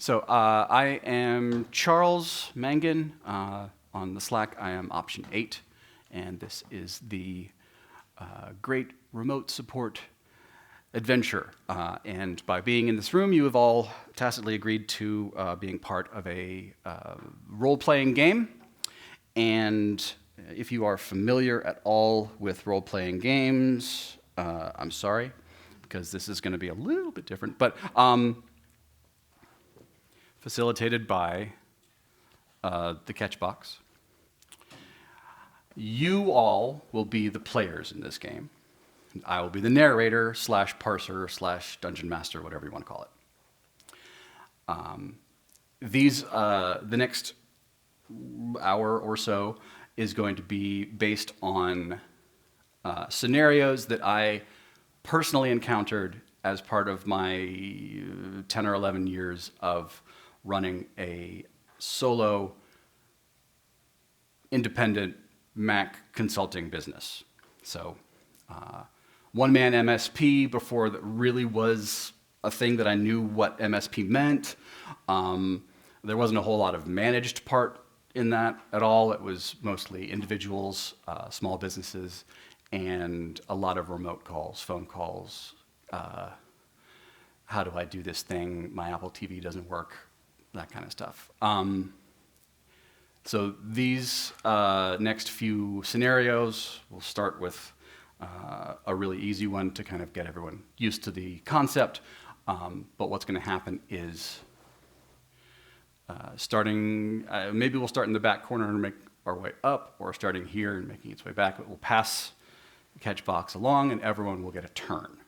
So I am Charles Mangin. On the Slack, I am option 8, and this is the great remote support adventure. And by being in this room, you have all tacitly agreed to being part of a role-playing game. And if you are familiar at all with role-playing games, I'm sorry, because this is going to be a little bit different, but facilitated by the Catchbox. You all will be the players in this game. I will be the narrator slash parser slash dungeon master, whatever you want to call it. The next hour or so is going to be based on scenarios that I personally encountered as part of my 10 or 11 years of running a solo, independent Mac consulting business. So one-man MSP before that really was a thing that I knew what MSP meant. There wasn't a whole lot of managed part in that at all. It was mostly individuals, small businesses, and a lot of remote calls, phone calls. How do I do this thing? My Apple TV doesn't work, that kind of stuff. So these next few scenarios, we'll start with a really easy one to kind of get everyone used to the concept. But what's going to happen is maybe we'll start in the back corner and make our way up, or starting here and making its way back. But we'll pass the Catchbox along, and everyone will get a turn.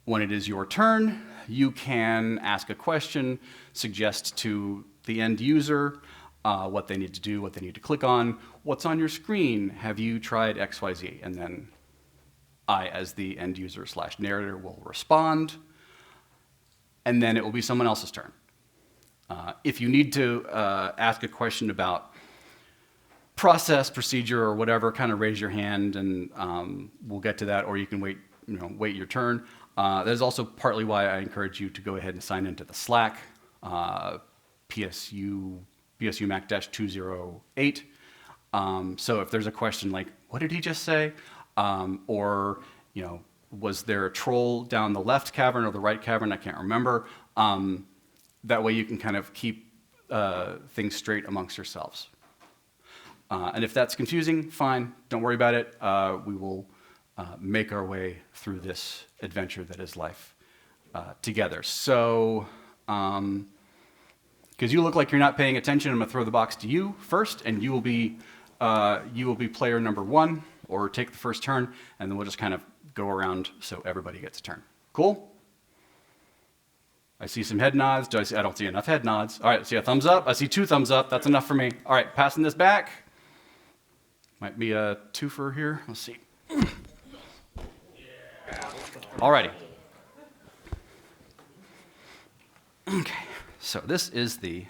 When it is your turn, you can ask a question, suggest to the end user what they need to do, what they need to click on, what's on your screen, have you tried XYZ? And then I, as the end user slash narrator, will respond, and then it will be someone else's turn. If you need to ask a question about process, procedure, or whatever, kind of raise your hand, and we'll get to that, or you can wait your turn. That is also partly why I encourage you to go ahead and sign into the Slack, PSU Mac-208. So if there's a question like, what did he just say? Or, was there a troll down the left cavern or the right cavern? I can't remember. That way you can kind of keep things straight amongst yourselves. And if that's confusing, fine, don't worry about it. We will make our way through this adventure that is life together. So, because you look like you're not paying attention, I'm going to throw the box to you first, and you will be player number 1, or take the first turn, and then we'll just kind of go around so everybody gets a turn. Cool? I see some head nods. I don't see enough head nods. All right, I see a thumbs up. I see 2 thumbs up. That's enough for me. All right, passing this back. Might be a twofer here. Let's see. All righty. Okay, so this is the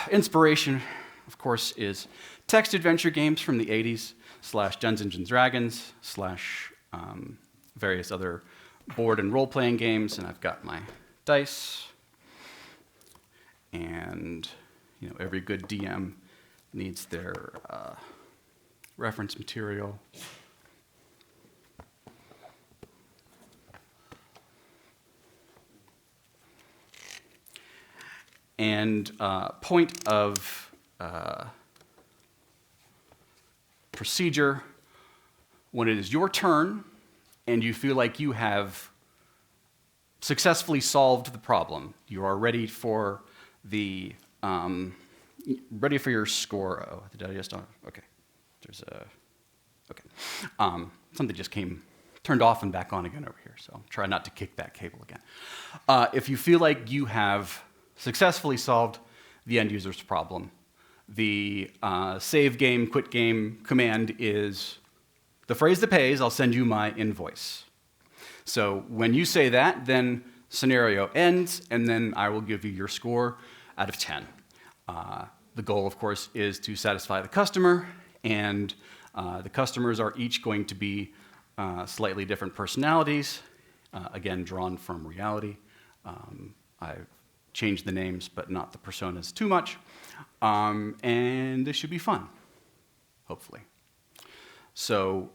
inspiration, of course, is text adventure games from the 80s / Dungeons and Dragons / various other board and role-playing games, and I've got my dice, and every good DM needs their reference material. And point of procedure, when it is your turn and you feel like you have successfully solved the problem, you are ready for the ready for your score. Oh, did I just? Okay, there's a okay. Something just turned off and back on again over here. So I'll try not to kick that cable again. If you feel like you have successfully solved the end user's problem, the save game, quit game command is the phrase that pays, I'll send you my invoice. So when you say that, then scenario ends, and then I will give you your score out of 10. The goal, of course, is to satisfy the customer, and the customers are each going to be slightly different personalities, again, drawn from reality. I've changed the names, but not the personas too much. And this should be fun, hopefully. So,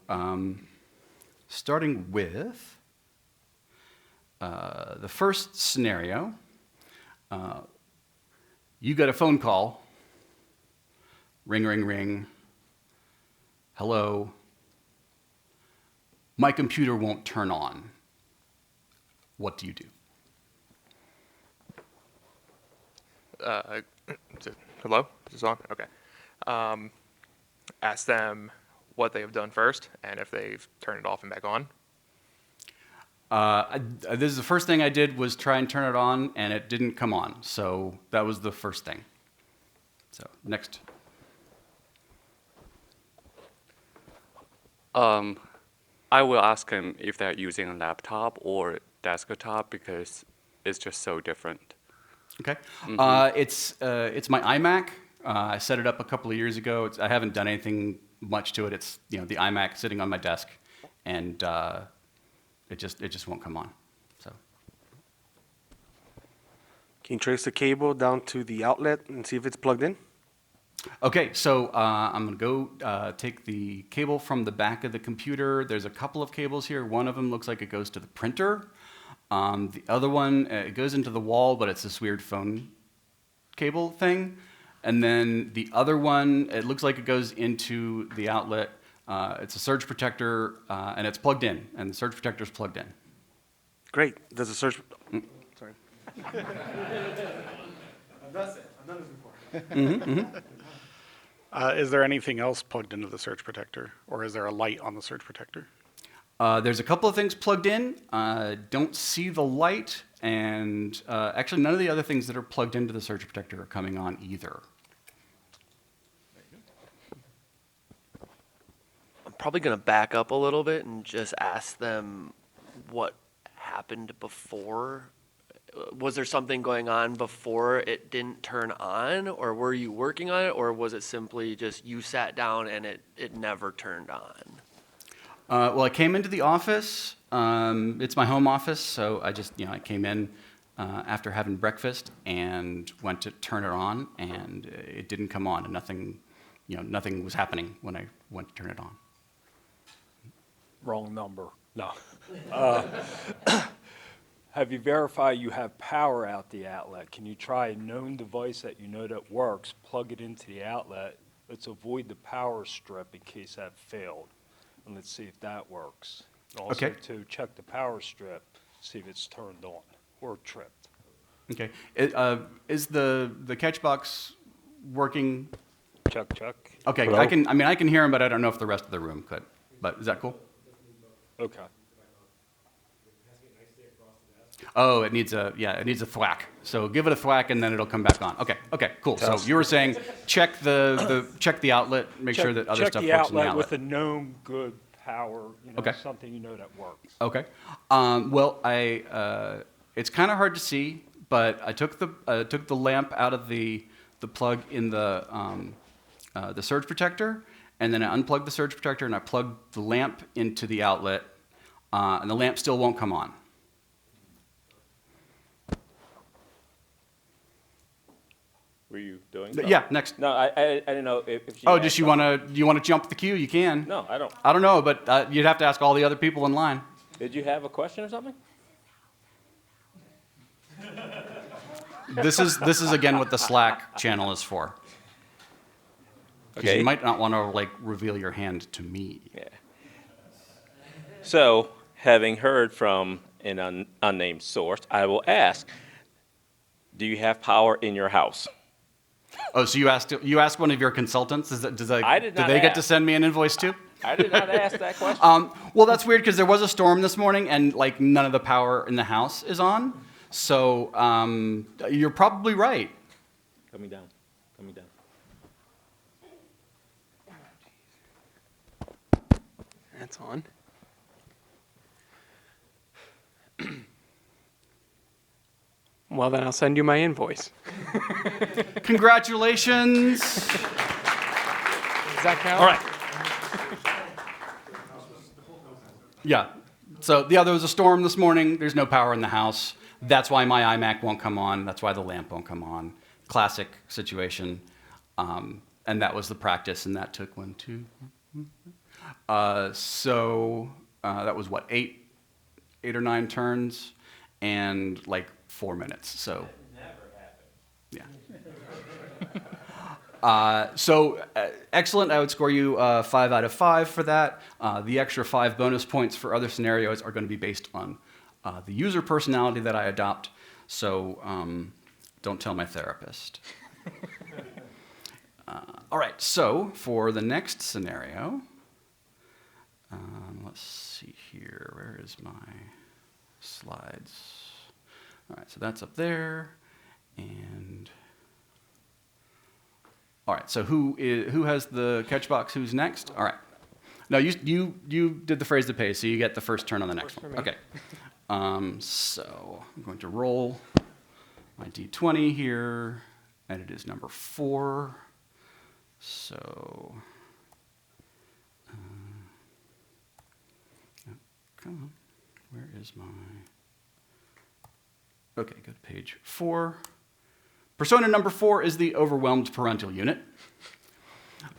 starting with the first scenario, you get a phone call, ring, ring, ring, hello, my computer won't turn on. What do you do? Hello? Is this on? Okay. Ask them what they have done first and if they've turned it off and back on. This is the first thing I did was try and turn it on, and it didn't come on. So that was the first thing. So next. I will ask them if they're using a laptop or desktop because it's just so different. Okay. It's my iMac. I set it up a couple of years ago. I haven't done anything much to it. It's the iMac sitting on my desk, and it just won't come on. So. Can you trace the cable down to the outlet and see if it's plugged in? Okay, so I'm going to go take the cable from the back of the computer. There's a couple of cables here. One of them looks like it goes to the printer. The other one, it goes into the wall, but it's this weird phone cable thing. And then the other one, it looks like it goes into the outlet. It's a surge protector, and it's plugged in, and the surge protector is plugged in. Great. Does the surge... Sorry. I've done this before. Is there anything else plugged into the surge protector, or is there a light on the surge protector? There's a couple of things plugged in. Don't see the light, and actually none of the other things that are plugged into the surge protector are coming on either. I'm probably going to back up a little bit and just ask them what happened before. Was there something going on before it didn't turn on, or were you working on it, or was it simply just you sat down and it never turned on? Well, I came into the office. It's my home office, so I came in after having breakfast and went to turn it on, and it didn't come on, and nothing was happening when I went to turn it on. Wrong number. No. Have you verified you have power out the outlet? Can you try a known device that you know that works, plug it into the outlet? Let's avoid the power strip in case that failed. And let's see if that works. Also, Okay. to check the power strip, see if it's turned on or tripped. Okay. Is the catch box working? Check, check. Okay. Hello? I can hear him, but I don't know if the rest of the room could. But is that cool? Okay. Oh, it needs a thwack. So give it a thwack, and then it'll come back on. Okay, cool. So you were saying check the outlet, make sure that other stuff works in the Check outlet. the outlet with a known good power, Okay. something you know that works. Okay. Well, it's kind of hard to see, but I took the lamp out of the plug in the surge protector, and then I unplugged the surge protector, and I plugged the lamp into the outlet, and the lamp still won't come on. Were you doing? Yeah, next. No, I didn't know if you. Oh, do you want to jump the queue? You can. No, I don't. I don't know, but you'd have to ask all the other people in line. Did you have a question or something? This is again what the Slack channel is for. Because Okay. you might not want to reveal your hand to me. Yeah. So, having heard from an unnamed source, I will ask: do you have power in your house? Oh, so you asked one of your consultants? I did Did not they get to ask. send me an invoice too? I did not ask that question. Well, that's weird because there was a storm this morning and none of the power in the house is on. So you're probably right. Coming down. Coming down. That's on. Well, then I'll send you my invoice. Congratulations. Does that count? All right. Yeah. So there was a storm this morning. There's no power in the house. That's why my iMac won't come on. That's why the lamp won't come on. Classic situation. And that was the practice, and that took 1, 2. So that was what, 8 or 9 turns, and like 4 minutes. So. Yeah. Excellent. I would score you 5 out of 5 for that. The extra 5 bonus points for other scenarios are going to be based on the user personality that I adopt. So don't tell my therapist. All right. So for the next scenario, let's see here. Where is my slides? All right. So that's up there, and. All right, so who has the catch box? Who's next? All right. No, you did the phrase to pay, so you get the first turn on the next one. Okay. So I'm going to roll my d20 here, and it is number 4. So, come on. Where is my? Okay, go to page 4. Persona number 4 is the overwhelmed parental unit.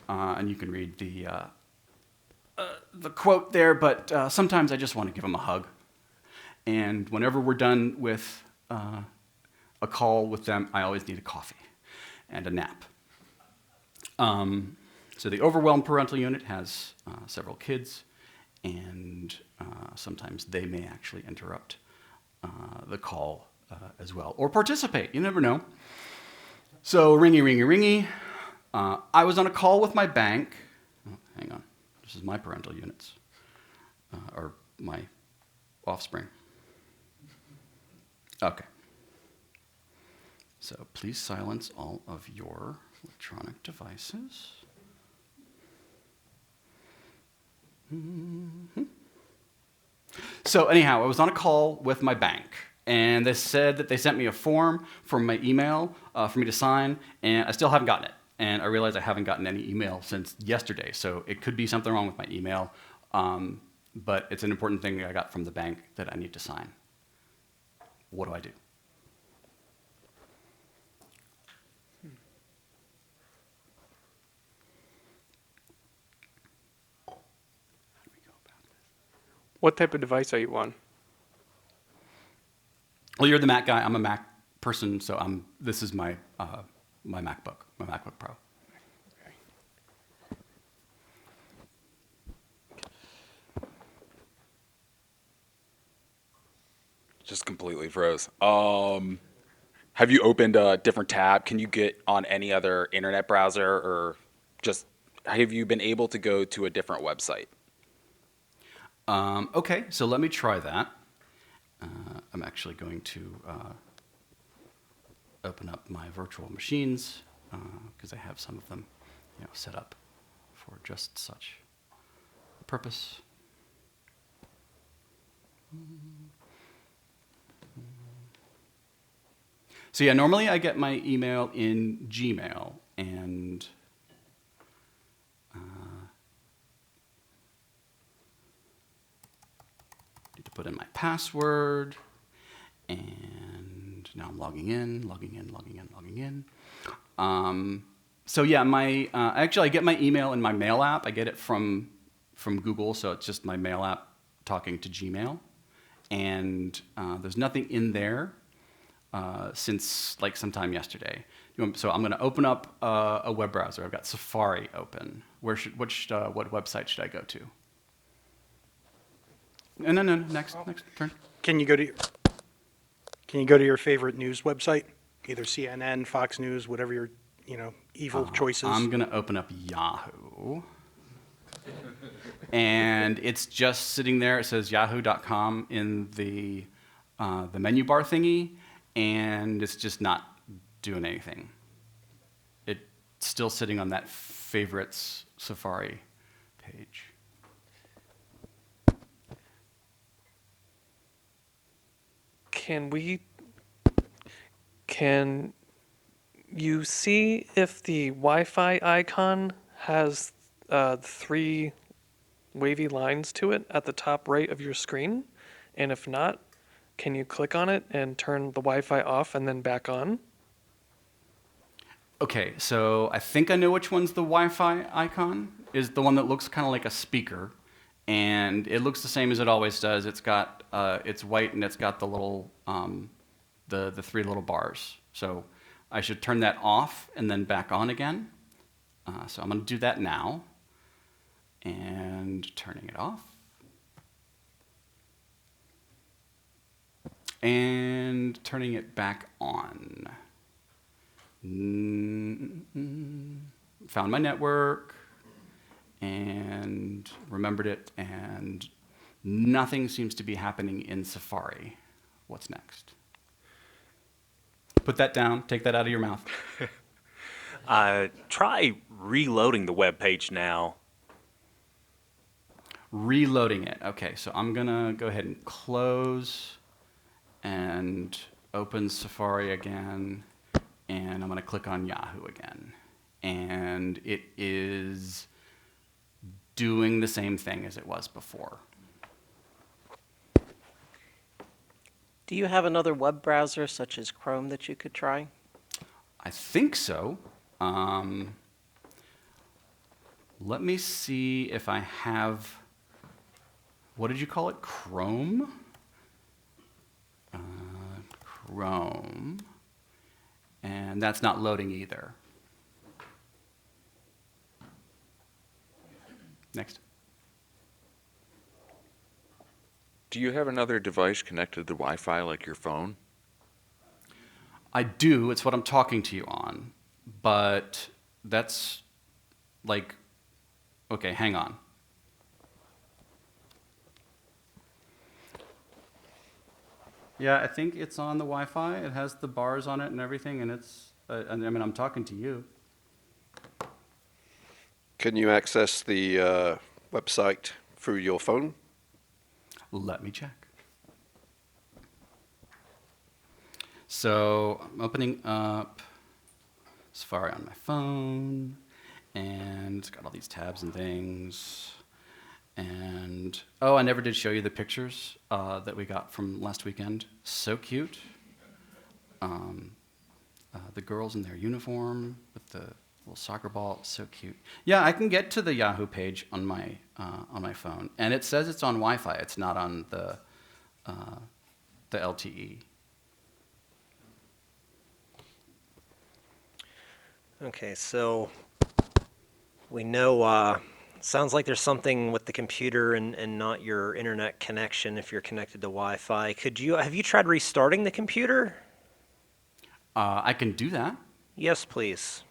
And you can read the quote there, but sometimes I just want to give them a hug. And whenever we're done with a call with them, I always need a coffee and a nap. So the overwhelmed parental unit has several kids, and sometimes they may actually interrupt the call as well, or participate. You never know. So ringy, ringy, ringy. I was on a call with my bank. Oh, hang on. This is my parental units, or my offspring. Okay. So please silence all of your electronic devices. Mm-hmm. So anyhow, I was on a call with my bank, and they said that they sent me a form from my email for me to sign, and I still haven't gotten it. And I realized I haven't gotten any email since yesterday, so it could be something wrong with my email, but it's an important thing I got from the bank that I need to sign. What do I do? What type of device are you on? Well, you're the Mac guy. I'm a Mac person, so this is my my MacBook Pro. Just completely froze. Have you opened a different tab? Can you get on any other internet browser, or just have you been able to go to a different website? Okay, so let me try that. I'm actually going to open up my virtual machines because I have some of them, set up for just such a purpose. So yeah, normally I get my email in Gmail, and need to put in my password, and now I'm logging in. So yeah, actually I get my email in my Mail app. I get it from Google, so it's just my Mail app talking to Gmail, and there's nothing in there since like sometime yesterday. So I'm going to open up a web browser. I've got Safari open. What website should I go to? No. Next turn. Can you go to your favorite news website? Either CNN, Fox News, whatever your, evil choices. I'm going to open up Yahoo. And it's just sitting there. It says yahoo.com in the menu bar thingy, and it's just not doing anything. It's still sitting on that favorites Safari page. Can you see if the Wi-Fi icon has 3 wavy lines to it at the top right of your screen? And if not, can you click on it and turn the Wi-Fi off and then back on? Okay, so I think I know which one's the Wi-Fi icon. Is the one that looks kind of like a speaker, and it looks the same as it always does. It's got it's white and it's got the little the three little bars. So I should turn that off and then back on again. So I'm going to do that now, and turning it off, and turning it back on. Found my network and remembered it, and nothing seems to be happening in Safari. What's next? Put that down, take that out of your mouth. Try reloading the web page now. Reloading it. Okay, so I'm gonna go ahead and close and open Safari again, and I'm gonna click on Yahoo again. And it is doing the same thing as it was before. Do you have another web browser such as Chrome that you could try? I think so. Let me see if I have, what did you call it? Chrome? Chrome. And that's not loading either. Next. Do you have another device connected to Wi-Fi like your phone? I do. It's what I'm talking to you on. But that's like, okay, hang on. Yeah, I think it's on the Wi-Fi. It has the bars on it and everything, and it's, I mean, I'm talking to you. Can you access the website through your phone? Let me check. So I'm opening up Safari on my phone, and it's got all these tabs and things. And, oh, I never did show you the pictures that we got from last weekend. So cute. The girls in their uniform with the little soccer ball, so cute. Yeah, I can get to the Yahoo page on my phone, and it says it's on Wi-Fi. It's not on the LTE. Okay, so we know, sounds like there's something with the computer and not your internet connection if you're connected to Wi-Fi. Have you tried restarting the computer? I can do that. Yes, please.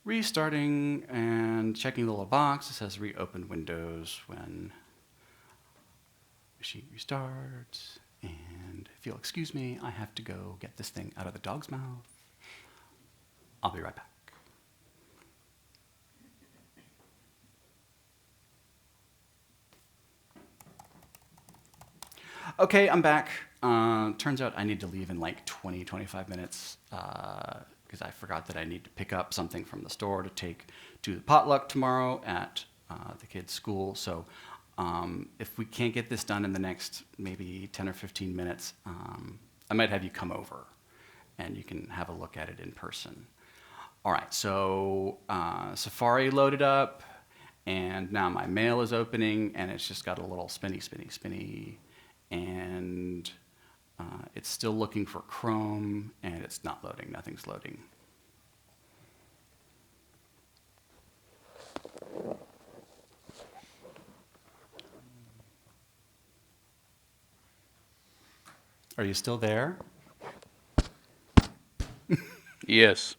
Restarting and checking the little box. It says reopen Windows when machine restarts. And if you'll excuse me, I have to go get this thing out of the dog's mouth. I'll be right back. Okay, I'm back. Turns out I need to leave in like 20, 25 minutes because I forgot that I need to pick up something from the store to take to the potluck tomorrow at the kids' school. So if we can't get this done in the next maybe 10 or 15 minutes, I might have you come over and you can have a look at it in person. All right, so Safari loaded up, and now my mail is opening, and it's just got a little spinny, spinny, spinny, and it's still looking for Chrome, and it's not loading. Nothing's loading. Are you still there? Yes.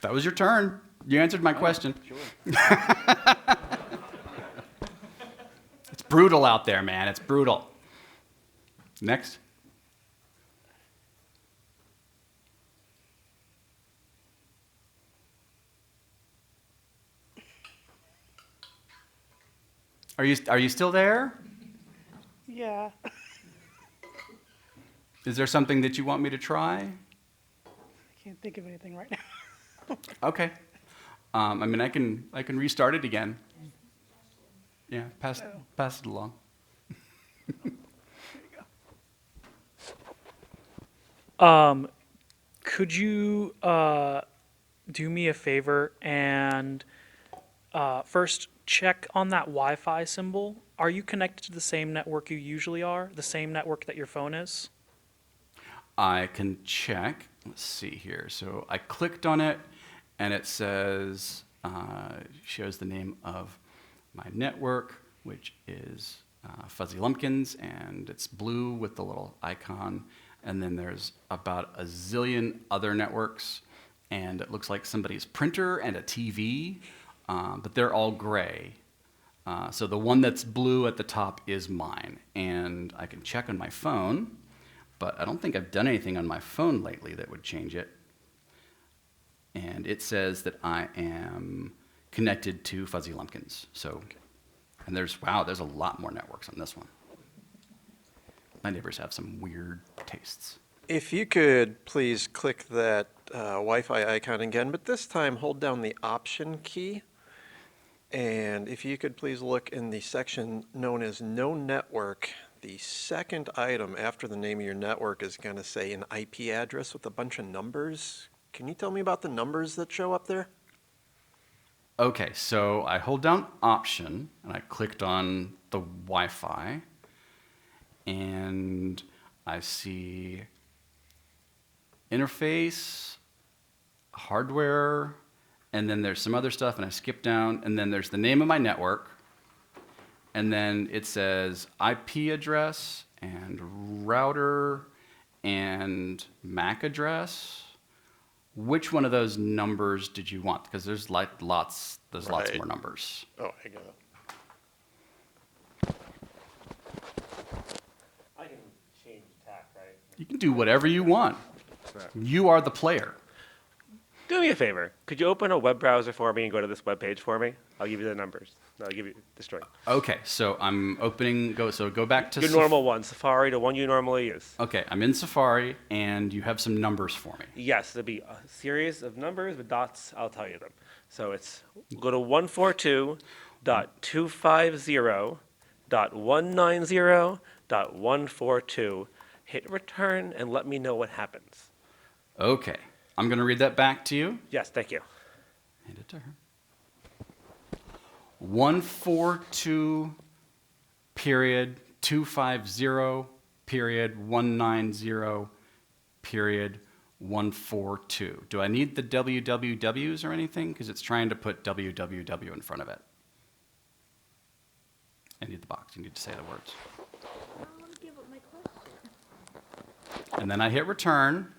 That was your turn. You answered my question. Sure. It's brutal out there, man. It's brutal. Next. Are you still there? Yeah. Is there something that you want me to try? I can't think of anything right now. Okay. I mean, I can restart it again. Yeah, pass it along. Could you do me a favor and first check on that Wi-Fi symbol? Are you connected to the same network you usually are? The same network that your phone is? I can check. Let's see here. So I clicked on it, and it says, shows the name of my network, which is Fuzzy Lumpkins, and it's blue with the little icon. And then there's about a zillion other networks, and it looks like somebody's printer and a TV, but they're all gray. So the one that's blue at the top is mine, and I can check on my phone, but I don't think I've done anything on my phone lately that would change it. And it says that I am connected to Fuzzy Lumpkins. So, and there's a lot more networks on this one. My neighbors have some weird tastes. If you could please click that Wi-Fi icon again, but this time hold down the Option key. And if you could please look in the section known as No Network, the second item after the name of your network is going to say an IP address with a bunch of numbers. Can you tell me about the numbers that show up there? Okay, so I hold down Option, and I clicked on the Wi-Fi, and I see interface, hardware, and then there's some other stuff, and I skip down, and then there's the name of my network, and then it says IP address and router and MAC address. Which one of those numbers did you want? Because there's lots Right. more numbers. Oh, I got it. I can change tack, right? You can do whatever you want. You are the player. Do me a favor. Could you open a web browser for me and go to this web page for me? I'll give you the numbers. I'll give you the string. Okay, so I'm opening. Go back to Your normal one, Safari, the one you normally use. Okay, I'm in Safari, and you have some numbers for me. Yes, there'll be a series of numbers with dots. I'll tell you them. So it's go to 142.250.190.142. Hit return and let me know what happens. Okay, I'm going to read that back to you. Yes, thank you. Hand it to her. 142 period 250 period 190 period 142. Do I need the wwws or anything? Because it's trying to put www in front of it. I need the box. You need to say the words. And then I hit return.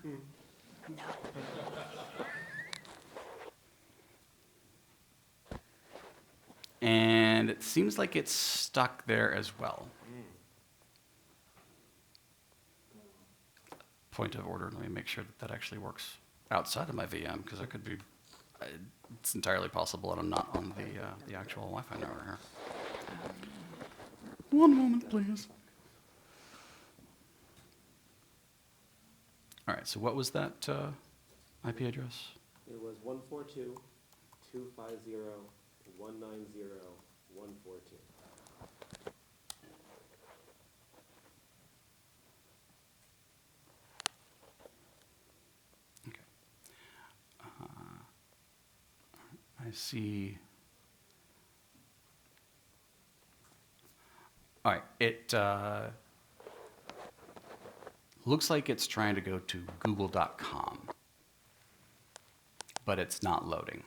And it seems like it's stuck there as well. Point of order, let me make sure that actually works outside of my VM, because it could be, it's entirely possible that I'm not on the actual Wi-Fi network here. One moment, please. All right, so what was that IP address? It was 142.250.190.142. Okay. I see. All right, it looks like it's trying to go to google.com, but it's not loading.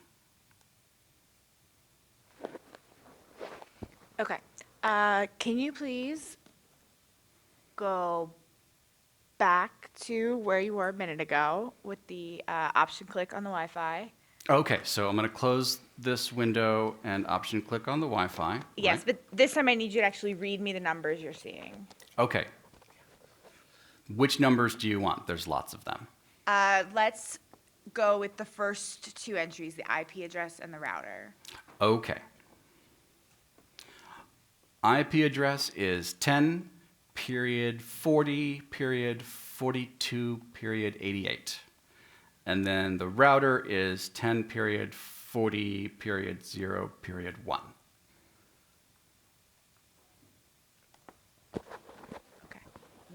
Okay. Can you please go back to where you were a minute ago with the option click on the Wi-Fi? Okay, so I'm going to close this window and option click on the Wi-Fi. Yes, right? but this time I need you to actually read me the numbers you're seeing. Okay. Which numbers do you want? There's lots of them. Let's go with the first two entries, the IP address and the router. Okay. IP address is 10 period 40 period 42 period 88. And then the router is 10 period 40:0:1. Okay,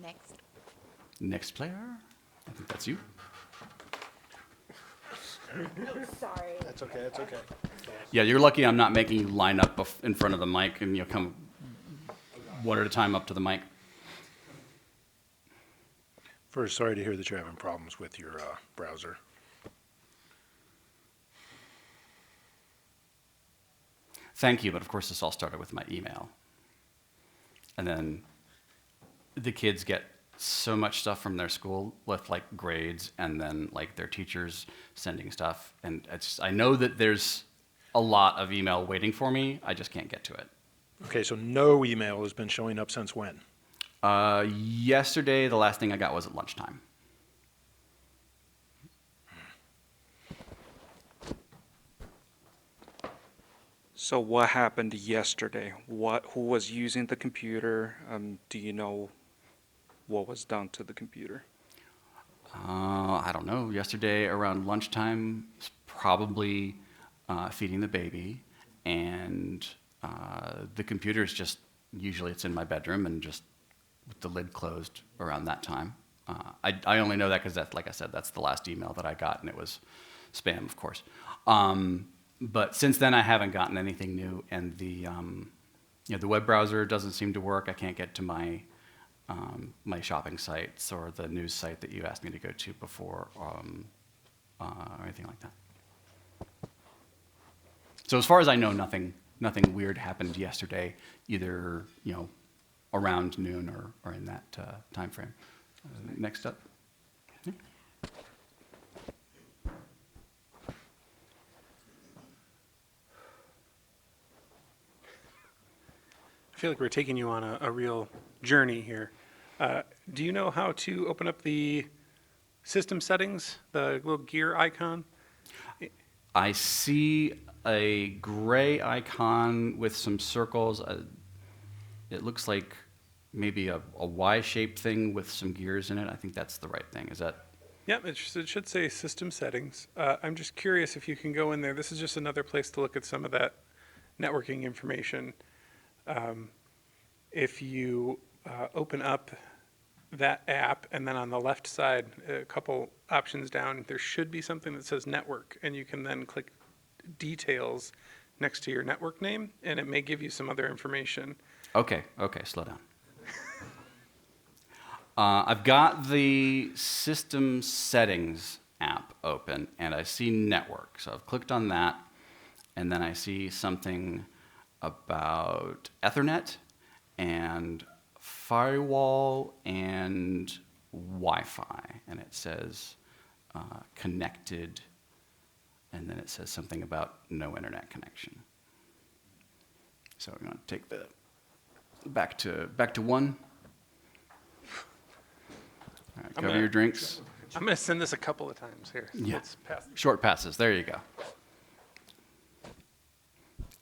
next. Next player, I think that's you. Sorry. That's okay, that's okay. Yeah, you're lucky I'm not making you line up in front of the mic and you'll come one at a time up to the mic. First, sorry to hear that you're having problems with your browser. Thank you, but of course this all started with my email. And then the kids get so much stuff from their school with like grades and then like their teachers sending stuff. And I know that there's a lot of email waiting for me. I just can't get to it. Okay, so no email has been showing up since when? Yesterday, the last thing I got was at lunchtime. So what happened yesterday? Who was using the computer? Do you know what was done to the computer? I don't know. Yesterday around lunchtime, was probably feeding the baby, and the computer's just, usually it's in my bedroom and just with the lid closed around that time. I only know that because that's, like I said, that's the last email that I got, and it was spam, of course. But since then, I haven't gotten anything new, and the web browser doesn't seem to work. I can't get to my my shopping sites or the news site that you asked me to go to before, or anything like that. So as far as I know, nothing weird happened yesterday, either around noon or in that time frame. Next up. Yeah. I feel like we're taking you on a real journey here. Do you know how to open up the system settings, the little gear icon? I see a gray icon with some circles. It looks like maybe a Y-shaped thing with some gears in it. I think that's the right thing. Is that? Yep, it should say system settings. I'm just curious if you can go in there. This is just another place to look at some of that networking information. If you open up that app, and then on the left side, a couple options down, there should be something that says network, and you can then click details next to your network name, and it may give you some other information. Okay, slow down. I've got the system settings app open, and I see network. So I've clicked on that, and then I see something about Ethernet and firewall and Wi-Fi, and it says connected, and then it says something about no internet connection. So we're going to take the back to one. All right, cover your drinks. I'm going to send this a couple of times here. So Yeah, let's pass. short passes. There you go.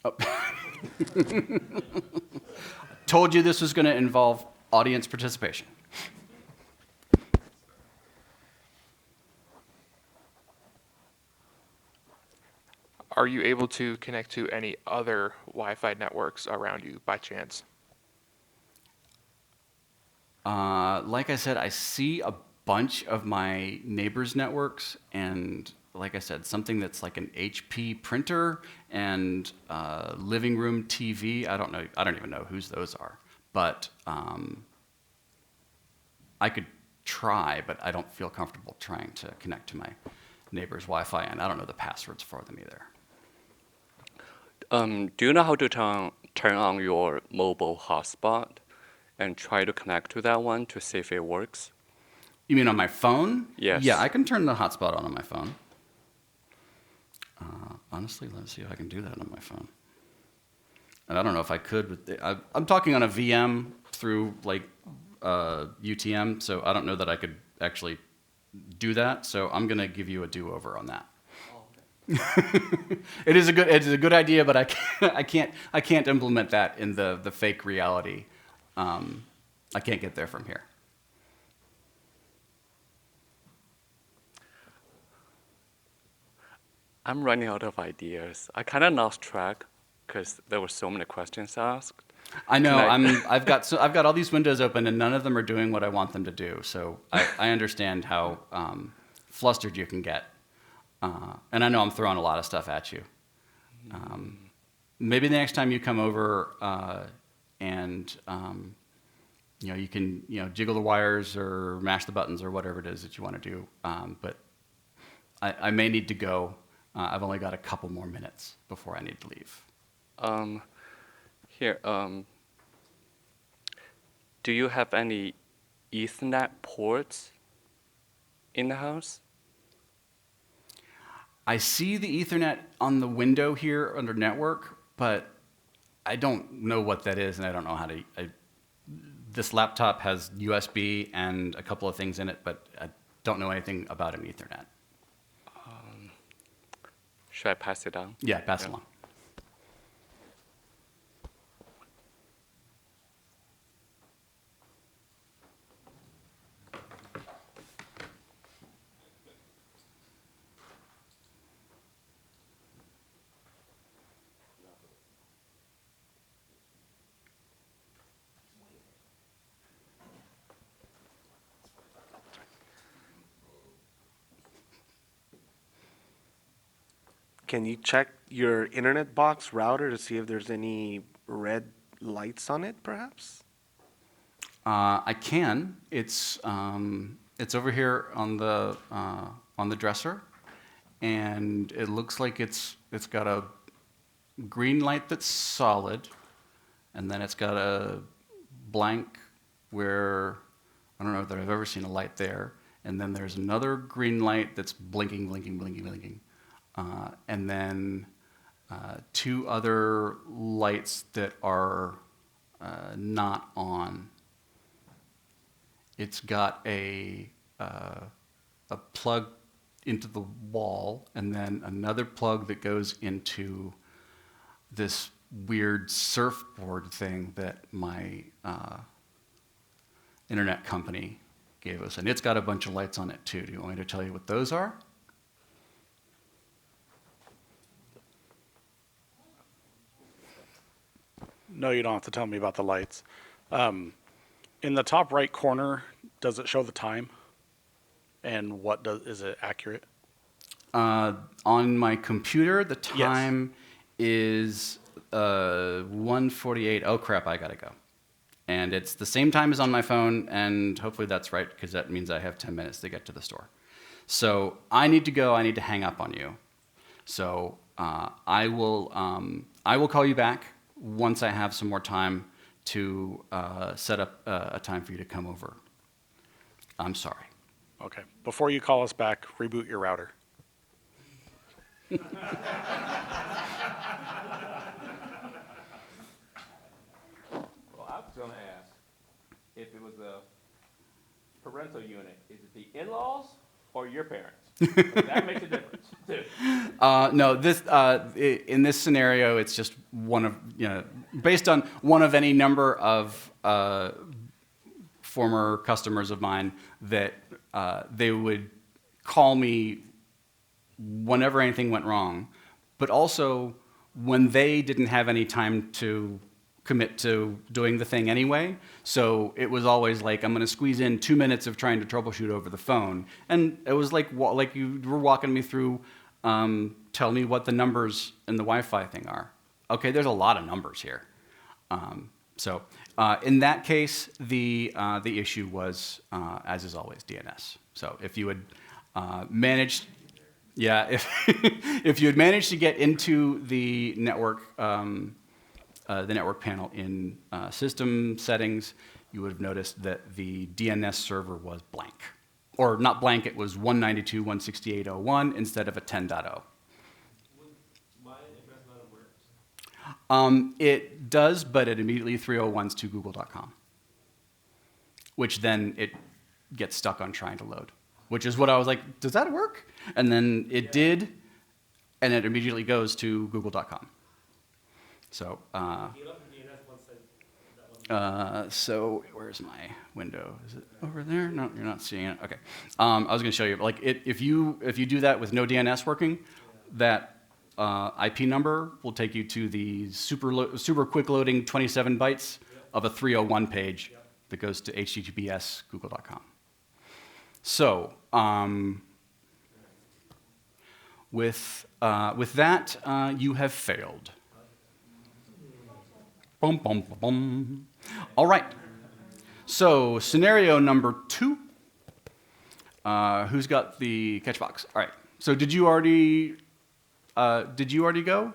Oh. Told you this was going to involve audience participation. Are you able to connect to any other Wi-Fi networks around you by chance? Like I said, I see a bunch of my neighbors' networks, and like I said, something that's like an HP printer and living room TV. I don't know. I don't even know whose those are. But I could try, but I don't feel comfortable trying to connect to my neighbor's Wi-Fi, and I don't know the passwords for them either. Do you know how to turn on your mobile hotspot and try to connect to that one to see if it works? You mean on my phone? Yes. Yeah, I can turn the hotspot on my phone. Honestly, let's see if I can do that on my phone. And I don't know if I could with I'm talking on a VM through like UTM, so I don't know that I could actually do that. So I'm gonna give you a do-over on that. It's a good idea, but I can't implement that in the fake reality. I can't get there from here. I'm running out of ideas. I kind of lost track because there were so many questions asked. I know. Can I- I've got all these windows open, and none of them are doing what I want them to do. So I understand how flustered you can get, and I know I'm throwing a lot of stuff at you. Maybe the next time you come over, and you can jiggle the wires or mash the buttons or whatever it is that you want to do. But I may need to go. I've only got a couple more minutes before I need to leave. Here, do you have any Ethernet ports in the house? I see the Ethernet on the window here under network, but I don't know what that is, and I don't know how to. This laptop has USB and a couple of things in it, but I don't know anything about an Ethernet. Should I pass it on? Yeah, pass it along. Can you check your internet box router to see if there's any red lights on it, perhaps? I can. It's over here on the dresser, and it looks like it's got a green light that's solid, and then it's got a blank where I don't know that I've ever seen a light there, and then there's another green light that's blinking, blinking, blinking, blinking, and then two other lights that are not on. It's got a plug into the wall, and then another plug that goes into this weird surfboard thing that my internet company gave us. And it's got a bunch of lights on it too. Do you want me to tell you what those are? No, you don't have to tell me about the lights. In the top right corner, does it show the time? And is it accurate? On my computer, the time is 1:48. Oh crap, I gotta go. And it's the same time as on my phone, and hopefully that's right, because that means I have 10 minutes to get to the store. So I need to go, I need to hang up on you. So I will call you back once I have some more time to set up a time for you to come over. I'm sorry. Okay. Before you call us back, reboot your router. Well, I was going to ask if it was a parental unit, is it the in-laws or your parents? That makes a difference, too. No, in this scenario, it's just one of, based on one of any number of former customers of mine that they would call me whenever anything went wrong, but also when they didn't have any time to commit to doing the thing anyway. So it was always like, I'm going to squeeze in 2 minutes of trying to troubleshoot over the phone. And it was like you were walking me through, tell me what the numbers in the Wi-Fi thing are. Okay, there's a lot of numbers here. So in that case, the issue was, as is always, DNS. So if you had managed, if you had managed to get into the network panel in system settings, you would have noticed that the DNS server was blank. Or not blank, it was 192.168.01 instead of a 10.0. It does, but it immediately 301s to google.com, which then it gets stuck on trying to load, which is what I was like, does that work? And then it did, and it immediately goes to google.com. So, so where's my window? Is it over there? No, you're not seeing it. Okay. I was going to show you, like, if you do that with no DNS working, that IP number will take you to the super quick loading 27 bytes of a 301 page that goes to https google.com. So with that, you have failed. Bum, bum, bum, bum. All right. So scenario number 2. Who's got the catch box? All right. So did you already go?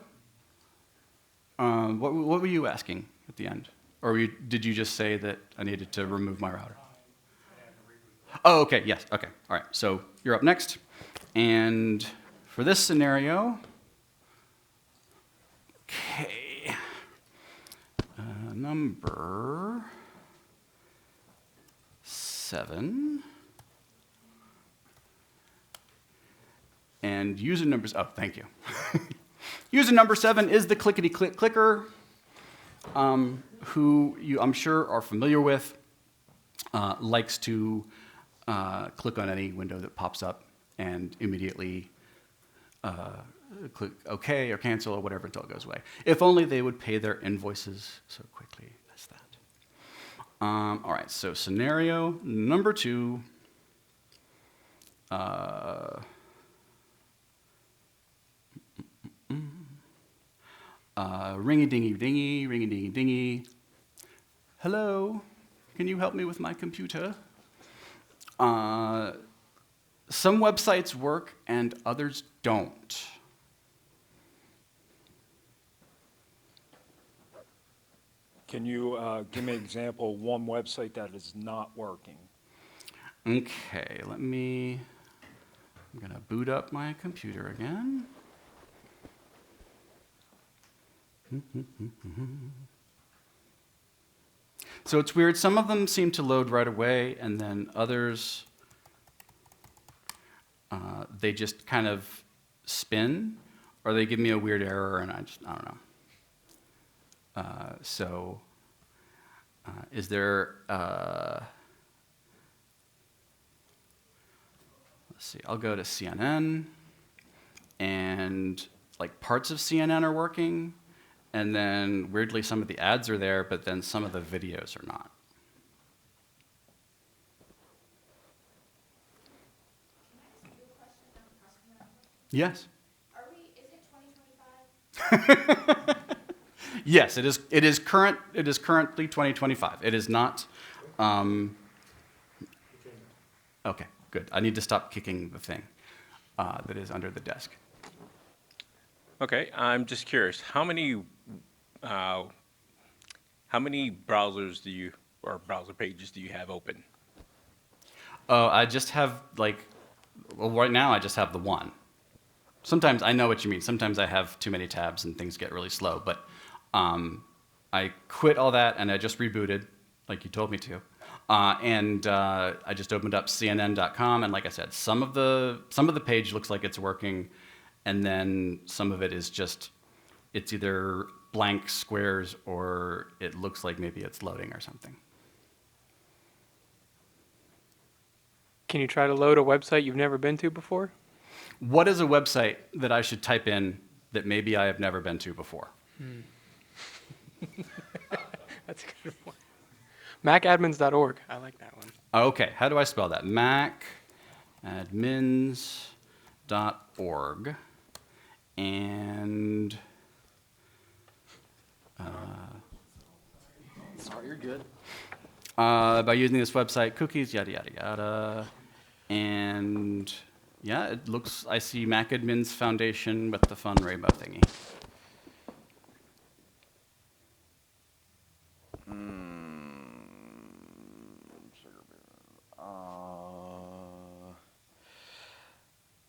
What were you asking at the end? Or did you just say that I needed to remove my router? Oh, okay. Yes. Okay. All right. So you're up next. And for this scenario, okay, number 7. And user numbers, oh, thank you. User number 7 is the clickety-click clicker, who you, I'm sure, are familiar with, likes to click on any window that pops up and immediately click OK or cancel or whatever until it goes away. If only they would pay their invoices so quickly as that. All right, so scenario number 2. Ring-a-dingy-dingy, ring-a-dingy-dingy. Hello, can you help me with my computer? Some websites work and others don't. Can you give me an example of one website that is not working? Okay, I'm gonna boot up my computer again. So it's weird, some of them seem to load right away, and then others, they just kind of spin, or they give me a weird error, and I don't know. Is there, let's see, I'll go to CNN, and like parts of CNN are working, and then weirdly some of the ads are there, but then some of the videos are not. Yes. Is it 2025? Yes, it is. It is current. It is currently 2025. It is not. Okay, good. I need to stop kicking the thing that is under the desk. Okay, I'm just curious. How many browsers do you, or browser pages do you have open? I just have well, right now I just have the one. Sometimes I know what you mean. Sometimes I have too many tabs and things get really slow. But I quit all that and I just rebooted, like you told me to. I just opened up CNN.com, and like I said, some of the page looks like it's working, and then some of it is just, it's either blank squares or it looks like maybe it's loading or something. Can you try to load a website you've never been to before? What is a website that I should type in that maybe I have never been to before? That's a good one. Macadmins.org. I like that one. Okay, how do I spell that? Macadmins.org. And Sorry, you're good. by using this website, cookies, yada, yada, yada. And yeah, it looks, I see MacAdmins Foundation with the fun rainbow thingy.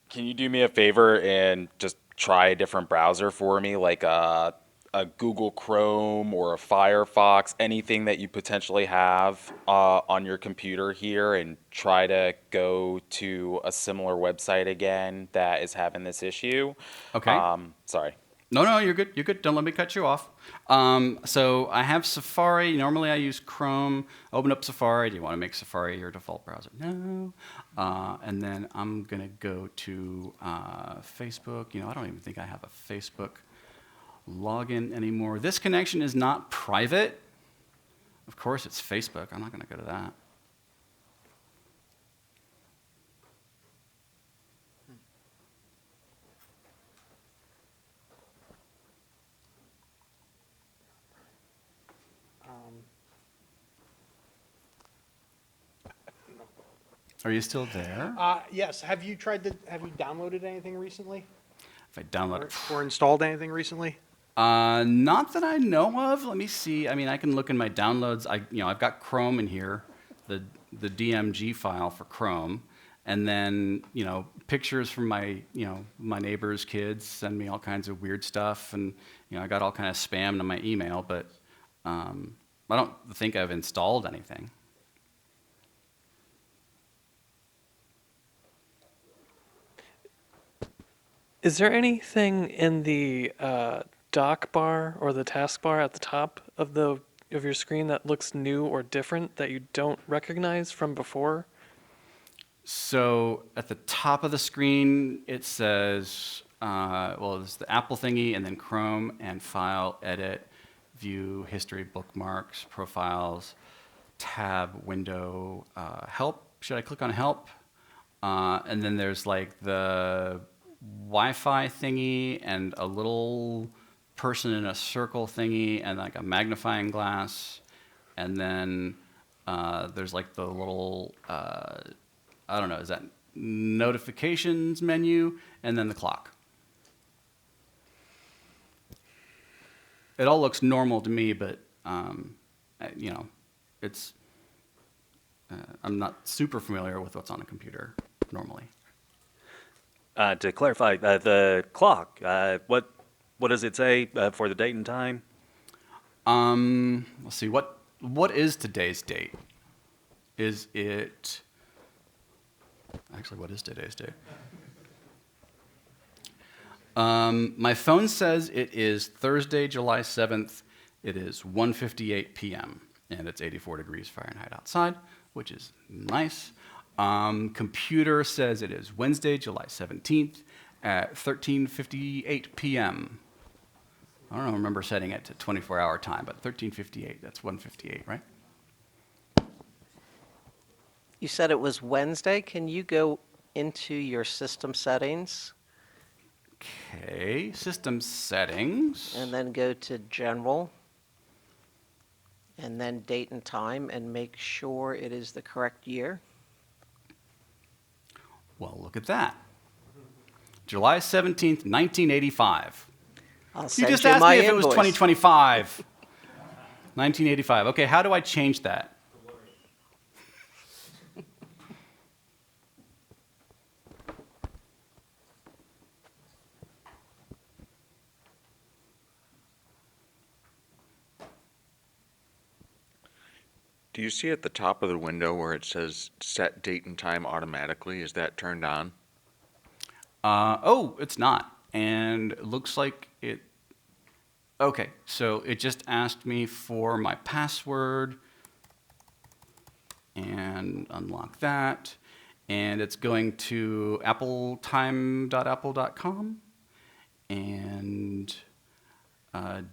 Can you do me a favor and just try a different browser for me, like a Google Chrome or a Firefox, anything that you potentially have on your computer here, and try to go to a similar website again that is having this issue? Okay. Sorry. No, you're good. You're good. Don't let me cut you off. So I have Safari. Normally I use Chrome. Open up Safari. Do you want to make Safari your default browser? No. And then I'm going to go to Facebook. I don't even think I have a Facebook login anymore. This connection is not private. Of course, it's Facebook. I'm not going to go to that. Are you still there? Yes. Have you downloaded anything recently? If I download it. Or installed anything recently? Not that I know of. Let me see. I mean, I can look in my downloads. I've got Chrome in here, the DMG file for Chrome, and then pictures from my my neighbors' kids send me all kinds of weird stuff, and I got all kind of spam to my email, but I don't think I've installed anything. Is there anything in the dock bar or the taskbar at the top of your screen that looks new or different that you don't recognize from before? So at the top of the screen, it says, there's the Apple thingy, and then Chrome and File, Edit, View, History, Bookmarks, Profiles, Tab, Window, Help. Should I click on Help? And then there's like the Wi-Fi thingy and a little person in a circle thingy and like a magnifying glass. And then there's like the little, I don't know, is that notifications menu? And then the clock. It all looks normal to me, but it's, I'm not super familiar with what's on a computer normally. To clarify, the clock, what does it say for the date and time? Let's see, what is today's date? Is it, actually, what is today's date? My phone says it is Thursday, July 7th. It is 1:58 p.m. and it's 84 degrees Fahrenheit outside, which is nice. Computer says it is Wednesday, July 17th at 13:58 p.m. I don't remember setting it to 24-hour time, but 13:58, that's 1:58, right? You said it was Wednesday. Can you go into your system settings? Okay, system settings. And then go to General. And then date and time, and make sure it is the correct year. Well, look at that. July 17th, 1985. I'll You just asked me if it was 2025. 1985. Okay, how do I change that? Do you see at the top of the window where it says set date and time automatically? Is that turned on? Oh, it's not. And it looks like it. Okay, so it just asked me for my password and unlock that. And it's going to appletime.apple.com. And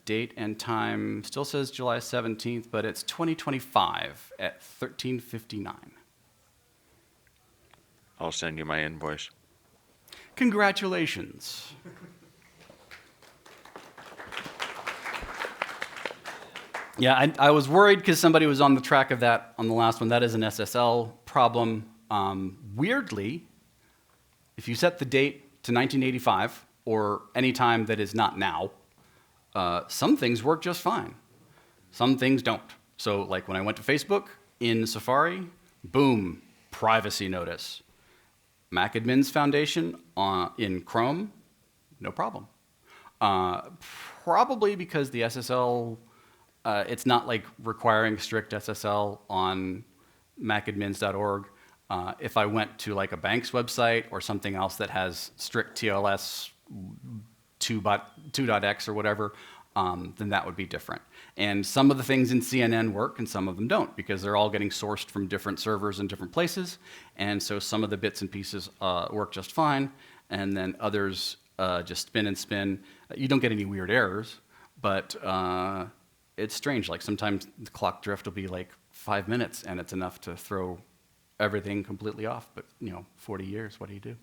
date and time still says July 17th, but it's 2025 at 13:59. I'll send you my invoice. Congratulations. Yeah, I was worried because somebody was on the track of that on the last one. That is an SSL problem. Weirdly, if you set the date to 1985 or any time that is not now, some things work just fine. Some things don't. So like when I went to Facebook in Safari, boom, privacy notice. Mac Admins Foundation in Chrome, no problem. Probably because the SSL, it's not like requiring strict SSL on macadmins.org. If I went to like a bank's website or something else that has strict TLS 2.x or whatever, then that would be different. And some of the things in CNN work and some of them don't, because they're all getting sourced from different servers in different places. And so some of the bits and pieces work just fine, and then others just spin and spin. You don't get any weird errors, but it's strange. Like sometimes the clock drift will be like 5 minutes, and it's enough to throw everything completely off. But 40 years, what do you do?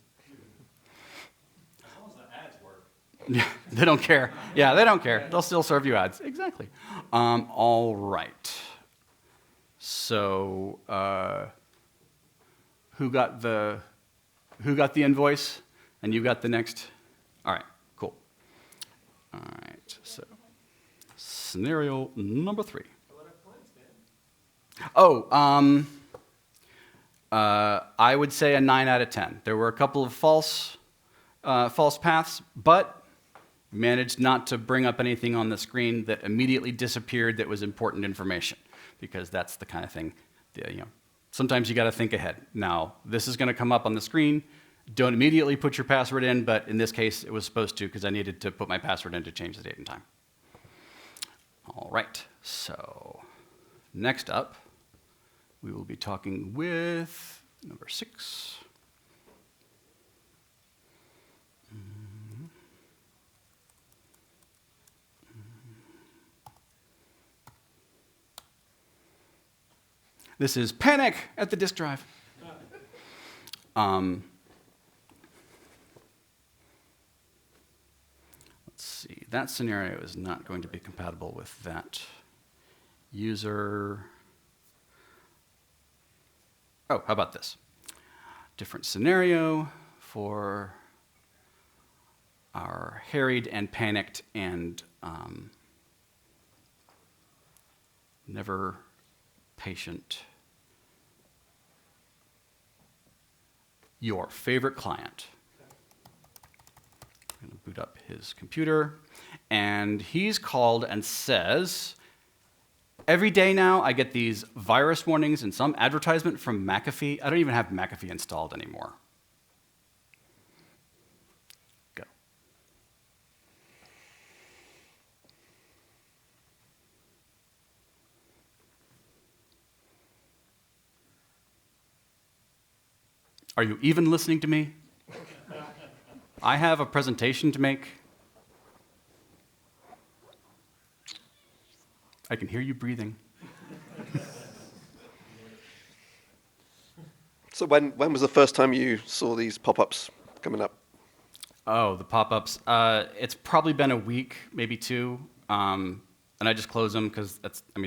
Yeah, they don't care. Yeah, they don't care. They'll still serve you ads. Exactly. All right. So, who got the invoice? And you got the next? All right, cool. All right, so scenario number 3. Oh, I would say a 9 out of 10. There were a couple of false paths, but managed not to bring up anything on the screen that immediately disappeared that was important information, because that's the kind of thing that, sometimes you got to think ahead. Now, this is going to come up on the screen. Don't immediately put your password in, but in this case, it was supposed to, because I needed to put my password in to change the date and time. All right, so next up, we will be talking with number 6. This is panic at the disk drive. Let's see. That scenario is not going to be compatible with that user. Oh, how about this? Different scenario for our harried and panicked and never patient. Your favorite client. I'm going to boot up his computer, and he's called and says, every day now I get these virus warnings and some advertisement from McAfee. I don't even have McAfee installed anymore. Go. Are you even listening to me? I have a presentation to make. I can hear you breathing. So when was the first time you saw these pop-ups coming up? Oh, the pop-ups. It's probably been a week, maybe 2, and I just close them because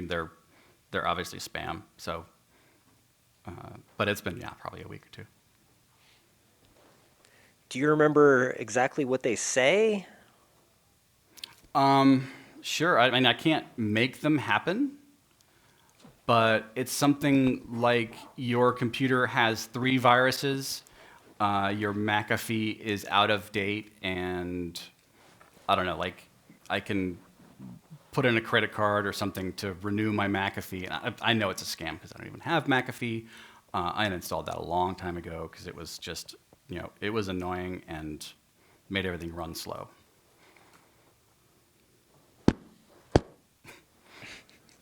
they're obviously spam. So, but it's been probably a week or 2. Do you remember exactly what they say? Sure. I can't make them happen, but it's something like your computer has 3 viruses, your McAfee is out of date, and I don't know, like I can put in a credit card or something to renew my McAfee. And I know it's a scam because I don't even have McAfee. I uninstalled that a long time ago because it was just, it was annoying and made everything run slow.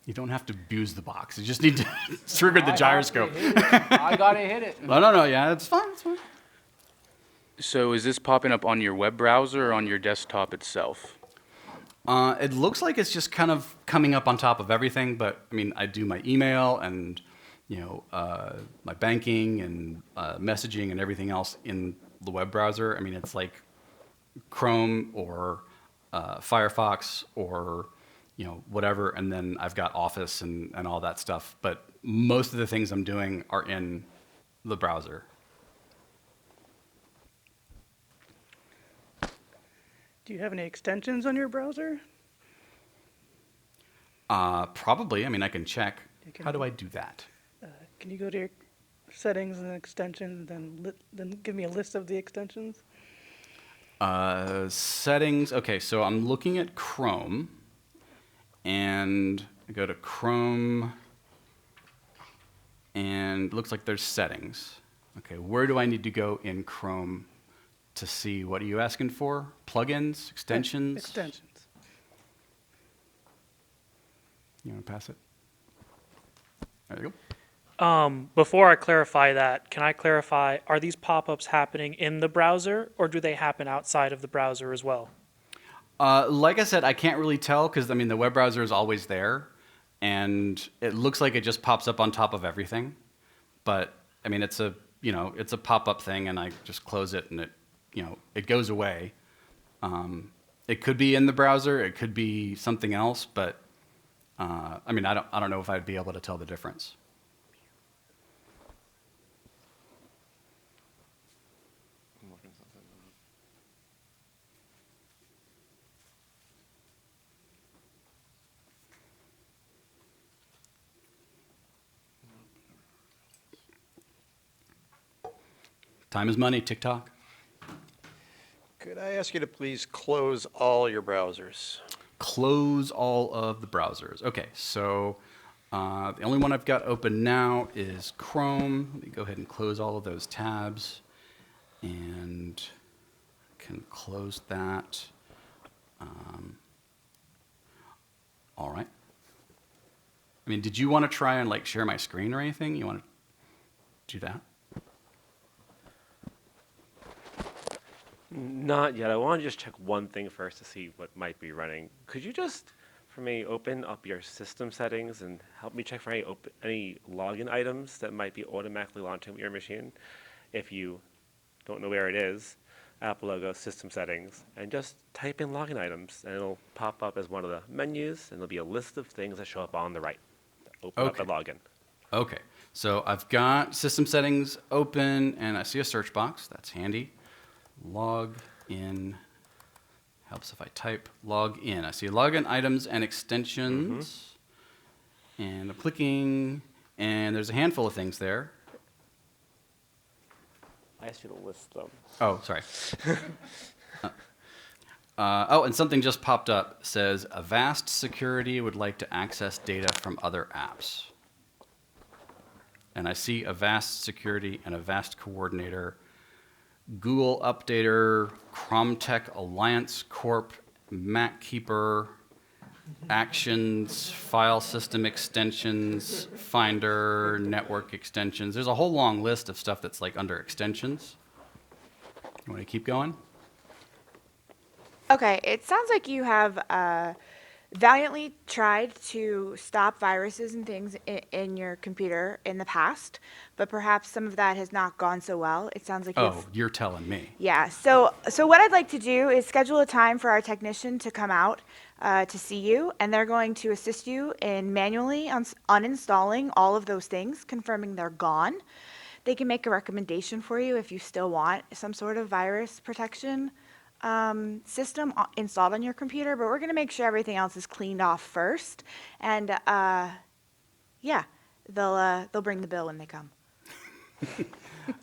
You don't have to abuse the box. You just need to trigger the gyroscope. I gotta hit it. No, yeah, it's fine, it's fine. So is this popping up on your web browser or on your desktop itself? It looks like it's just kind of coming up on top of everything, but I do my email and my banking and messaging and everything else in the web browser. It's like Chrome or Firefox or whatever, and then I've got Office and all that stuff. But most of the things I'm doing are in the browser. Do you have any extensions on your browser? Probably. I can check. How do I do that? Can you go to your settings and extensions, then give me a list of the extensions? Settings. Okay, so I'm looking at Chrome, and I go to Chrome, and it looks like there's settings. Okay, where do I need to go in Chrome to see, what are you asking for? Plugins, extensions? Extensions. You want to pass it? There you go. Before I clarify that, can I clarify, are these pop-ups happening in the browser or do they happen outside of the browser as well? Like I said, I can't really tell because, I mean, the web browser is always there, and it looks like it just pops up on top of everything. But, I mean, it's a pop-up thing, and I just close it, and it goes away. It could be in the browser, it could be something else, but, I mean, I don't know if I'd be able to tell the difference. Time is money, TikTok. Could I ask you to please close all your browsers? Close all of the browsers. Okay, so the only one I've got open now is Chrome. Let me go ahead and close all of those tabs, and can close that. All right. I mean, did you want to try and like share my screen or anything? You want to do that? Not yet. I want to just check one thing first to see what might be running. Could you just, for me, open up your system settings and help me check for any login items that might be automatically launching with your machine? If you don't know where it is, Apple logo, system settings, and just type in login items, and it'll pop up as one of the menus, and there'll be a list of things that show up on the right. Open up the login. Okay, so I've got system settings open, and I see a search box. That's handy. Log in. Helps if I type log in. I see login items and extensions. And I'm clicking, and there's a handful of things there. I asked you to list them. Oh, sorry. And something just popped up. Says Avast Security would like to access data from other apps. And I see Avast Security and Avast Coordinator, Google Updater, Cromtech Alliance Corp, MacKeeper, Actions, File System Extensions, Finder, Network Extensions. There's a whole long list of stuff that's like under extensions. You want to keep going? Okay, it sounds like you have valiantly tried to stop viruses and things in your computer in the past, but perhaps some of that has not gone so well. It sounds like You're telling me. Yeah, so what I'd like to do is schedule a time for our technician to come out to see you, and they're going to assist you in manually uninstalling all of those things, confirming they're gone. They can make a recommendation for you if you still want some sort of virus protection system installed on your computer, but we're going to make sure everything else is cleaned off first, and yeah, they'll bring the bill when they come.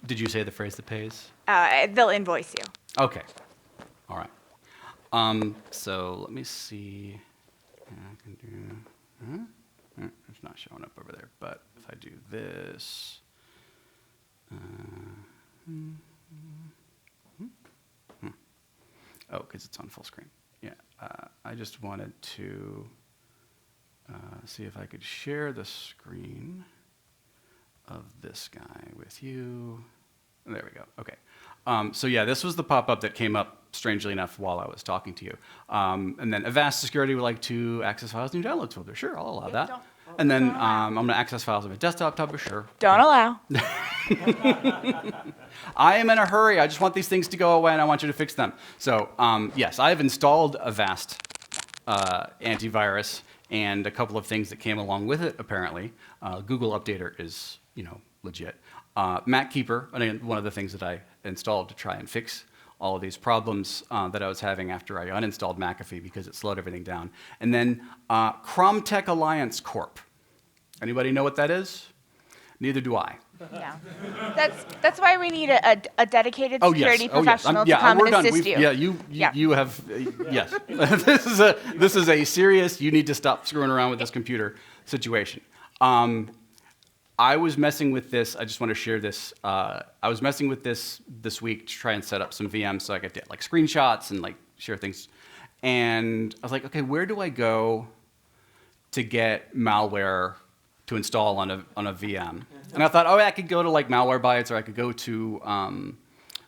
Did you say the phrase that pays? They'll invoice you. Okay. All right. So let me see. I can do. It's not showing up over there, but if I do this. Oh, because it's on full screen. Yeah. I just wanted to see if I could share the screen of this guy with you. There we go. Okay. So yeah, this was the pop-up that came up, strangely enough, while I was talking to you. And then Avast Security would like to access files in your downloads folder. Sure, I'll allow that. And then I'm going to access files of a desktop tab. Sure. Don't allow. I am in a hurry. I just want these things to go away, and I want you to fix them. So yes, I've installed Avast antivirus and a couple of things that came along with it, apparently. Google Updater is, legit. MacKeeper, one of the things that I installed to try and fix all of these problems that I was having after I uninstalled McAfee because it slowed everything down. And then Cromtech Alliance Corp. Anybody know what that is? Neither do I. Yeah. That's why we need a dedicated security professional to come and assist you. You have, yes. This is a serious, you need to stop screwing around with this computer situation. I was messing with this. I just want to share this. I was messing with this week to try and set up some VMs so I could get like screenshots and like share things. And I was like, okay, where do I go to get malware to install on a VM? And I thought, oh, I could go to like Malwarebytes, or I could go to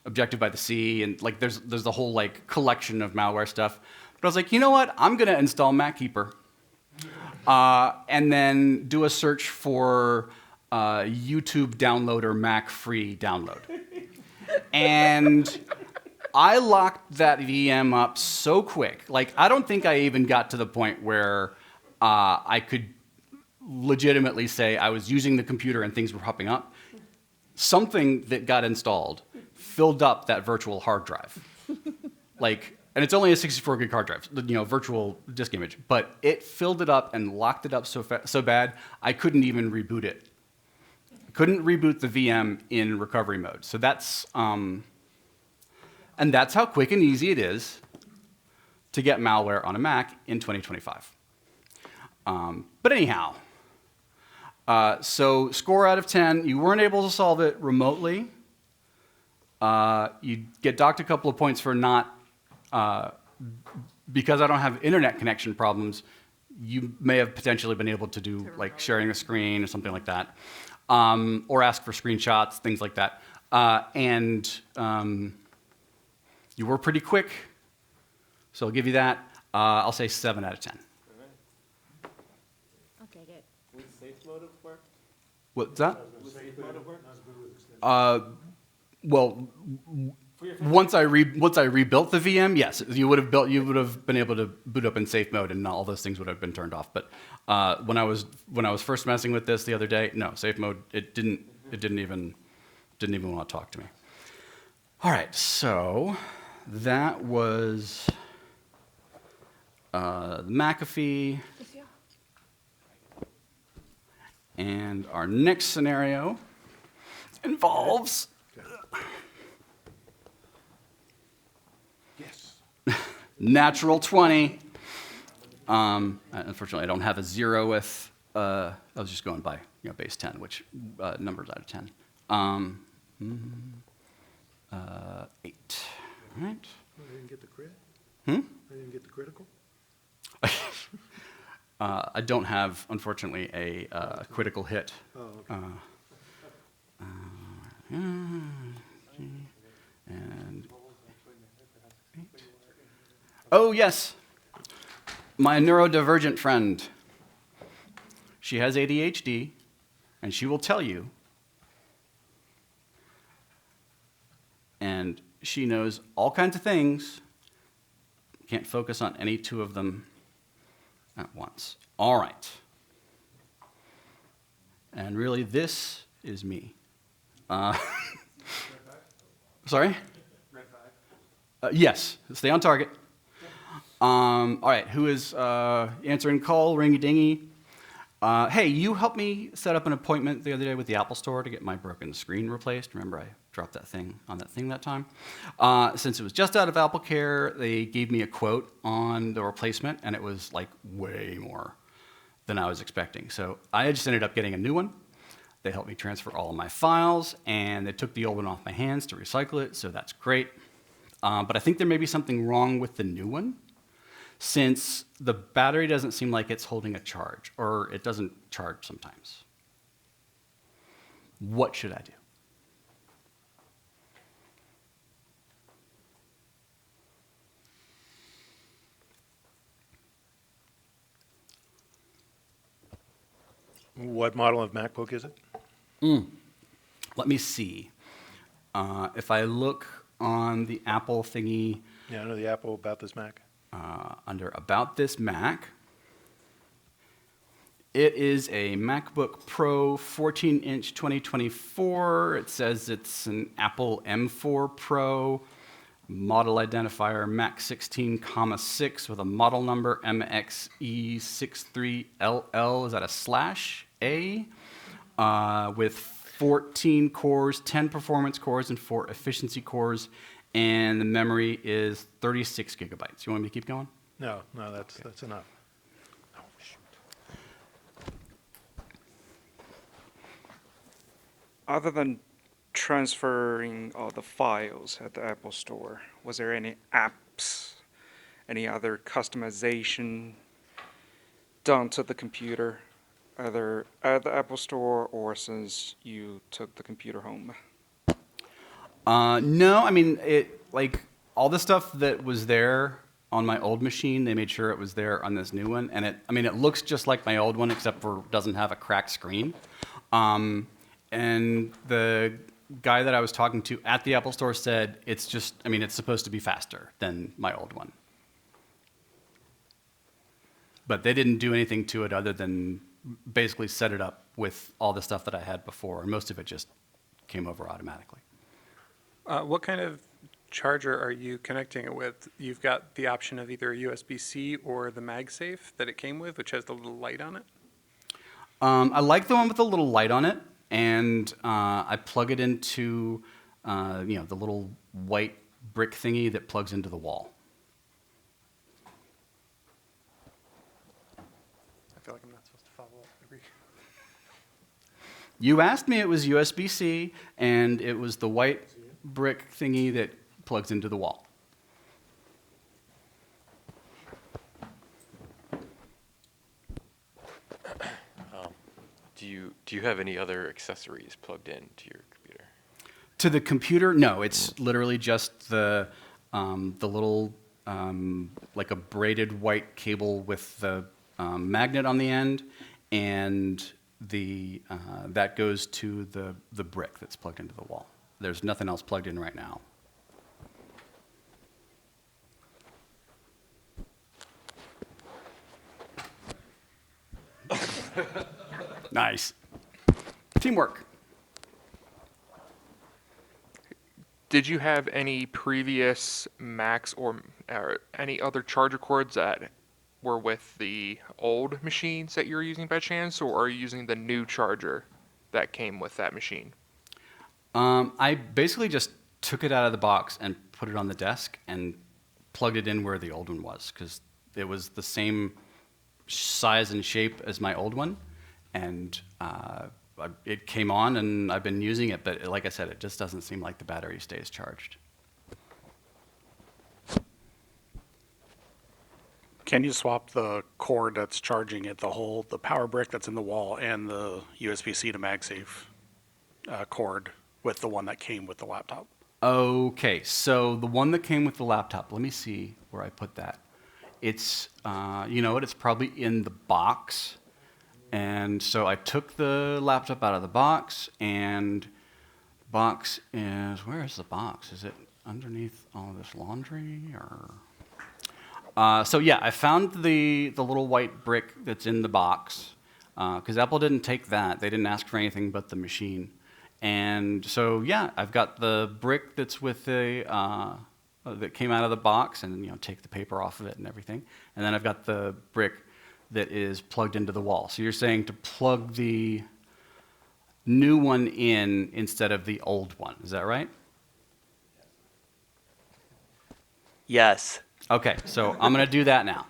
Objective by the Sea, and like there's the whole like collection of malware stuff. But I was like, you know what? I'm gonna install MacKeeper, and then do a search for YouTube downloader Mac free download. And I locked that VM up so quick. Like, I don't think I even got to the point where I could legitimately say I was using the computer and things were popping up. Something that got installed filled up that virtual hard drive. Like, and it's only a 64 gig hard drive, you know, virtual disk image, but it filled it up and locked it up so bad I couldn't even reboot it. Couldn't reboot the VM in recovery mode. So that's, and that's how quick and easy it is to get malware on a Mac in 2025. But anyhow, so score out of 10, you weren't able to solve it remotely. You get docked a couple of points for not, because I don't have internet connection problems, you may have potentially been able to do like sharing a screen or something like that. Or ask for screenshots, things like that. And you were pretty quick, so I'll give you that. I'll say 7 out of 10. I'll take it. Would safe mode work? What's that? Would safe mode work? Well, once I rebuilt the VM, yes, you would have been able to boot up in safe mode, and all those things would have been turned off. But when I was first messing with this the other day, no, safe mode, it didn't even want to talk to me. All right, so that was the McAfee, and our next scenario involves. Natural 20. Unfortunately, I don't have a 0 with, I was just going by base 10, which numbers out of 10. 8. All right. I didn't get the crit? I didn't get the critical? I don't have, unfortunately, a critical hit. Oh, okay. And 8. Oh, yes. My neurodivergent friend. She has ADHD, and she will tell you. And she knows all kinds of things. Can't focus on any 2 of them at once. All right. And really, this is me. Sorry? Yes, stay on target. All right, who is answering call, ringy-dingy? Hey, you helped me set up an appointment the other day with the Apple Store to get my broken screen replaced. Remember, I dropped that thing on that time. Since it was just out of AppleCare, they gave me a quote on the replacement, and it was like way more than I was expecting. So I just ended up getting a new one. They helped me transfer all of my files, and they took the old one off my hands to recycle it, so that's great. But I think there may be something wrong with the new one, since the battery doesn't seem like it's holding a charge, or it doesn't charge sometimes. What should I do? What model of MacBook is it? Let me see. If I look on the Apple thingy. Yeah, I know the Apple About This Mac. Under About This Mac, it is a MacBook Pro 14-inch 2024. It says it's an Apple M4 Pro, model identifier Mac 16,6 with a model number MXE63LL. Is that a /A? With 14 cores, 10 performance cores, and 4 efficiency cores. And the memory is 36 gigabytes. You want me to keep going? No, that's enough. Oh, shoot. Other than transferring the files at the Apple Store, was there any apps, any other customization done to the computer, either at the Apple Store or since you took the computer home? No, I mean, all the stuff that was there on my old machine, they made sure it was there on this new one. And it looks just like my old one, except for it doesn't have a cracked screen. And the guy that I was talking to at the Apple Store said it's supposed to be faster than my old one. But they didn't do anything to it other than basically set it up with all the stuff that I had before. And most of it just came over automatically. What kind of charger are you connecting it with? You've got the option of either a USB-C or the MagSafe that it came with, which has the little light on it. I like the one with the little light on it, and I plug it into the little white brick thingy that plugs into the wall. I feel like I'm not supposed to follow up. You asked me, it was USB-C, and it was the white brick thingy that plugs into the wall. Do you have any other accessories plugged into your computer? To the computer, no. It's literally just the little like a braided white cable with the magnet on the end, and that goes to the brick that's plugged into the wall. There's nothing else plugged in right now. Nice. Teamwork. Did you have any previous Macs or any other charger cords that were with the old machines that you were using by chance, or are you using the new charger that came with that machine? I basically just took it out of the box and put it on the desk and plugged it in where the old one was, because it was the same size and shape as my old one, and it came on and I've been using it, but like I said, it just doesn't seem like the battery stays charged. Can you swap the cord that's charging it, the power brick that's in the wall, and the USB-C to MagSafe cord with the one that came with the laptop? Okay, so the one that came with the laptop, let me see where I put that. It's, it's probably in the box. And so I took the laptop out of the box, and box is, where is the box? Is it underneath all of this laundry, or? So yeah, I found the little white brick that's in the box, because Apple didn't take that. They didn't ask for anything but the machine. And so yeah, I've got the brick that's with that came out of the box, and take the paper off of it and everything. And then I've got the brick that is plugged into the wall. So you're saying to plug the new one in instead of the old one. Is that right? Yes. Okay, so I'm going to do that now.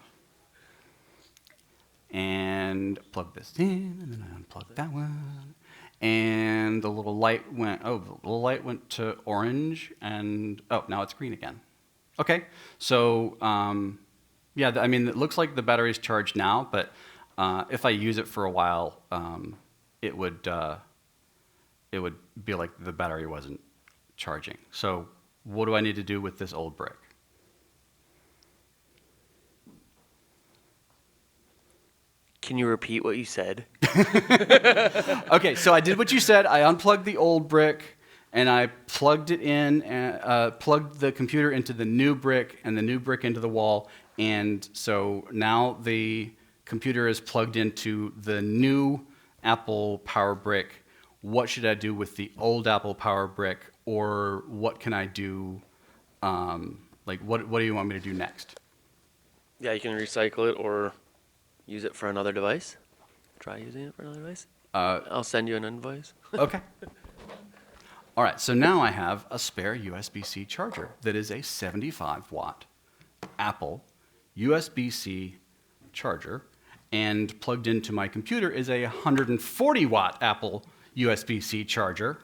And plug this in, and then I unplug that one. And the little light went to orange, and now it's green again. Okay, so yeah, it looks like the battery's charged now, but if I use it for a while, it would be like the battery wasn't charging. So what do I need to do with this old brick? Can you repeat what you said? Okay, so I did what you said. I unplugged the old brick, and I plugged it in, and plugged the computer into the new brick, and the new brick into the wall. And so now the computer is plugged into the new Apple Power Brick. What should I do with the old Apple Power Brick, or what can I do? What do you want me to do next? Yeah, you can recycle it or use it for another device. Try using it for another device. I'll send you an invoice. Okay. All right, so now I have a spare USB-C charger that is a 75-watt Apple USB-C charger, and plugged into my computer is a 140-watt Apple USB-C charger,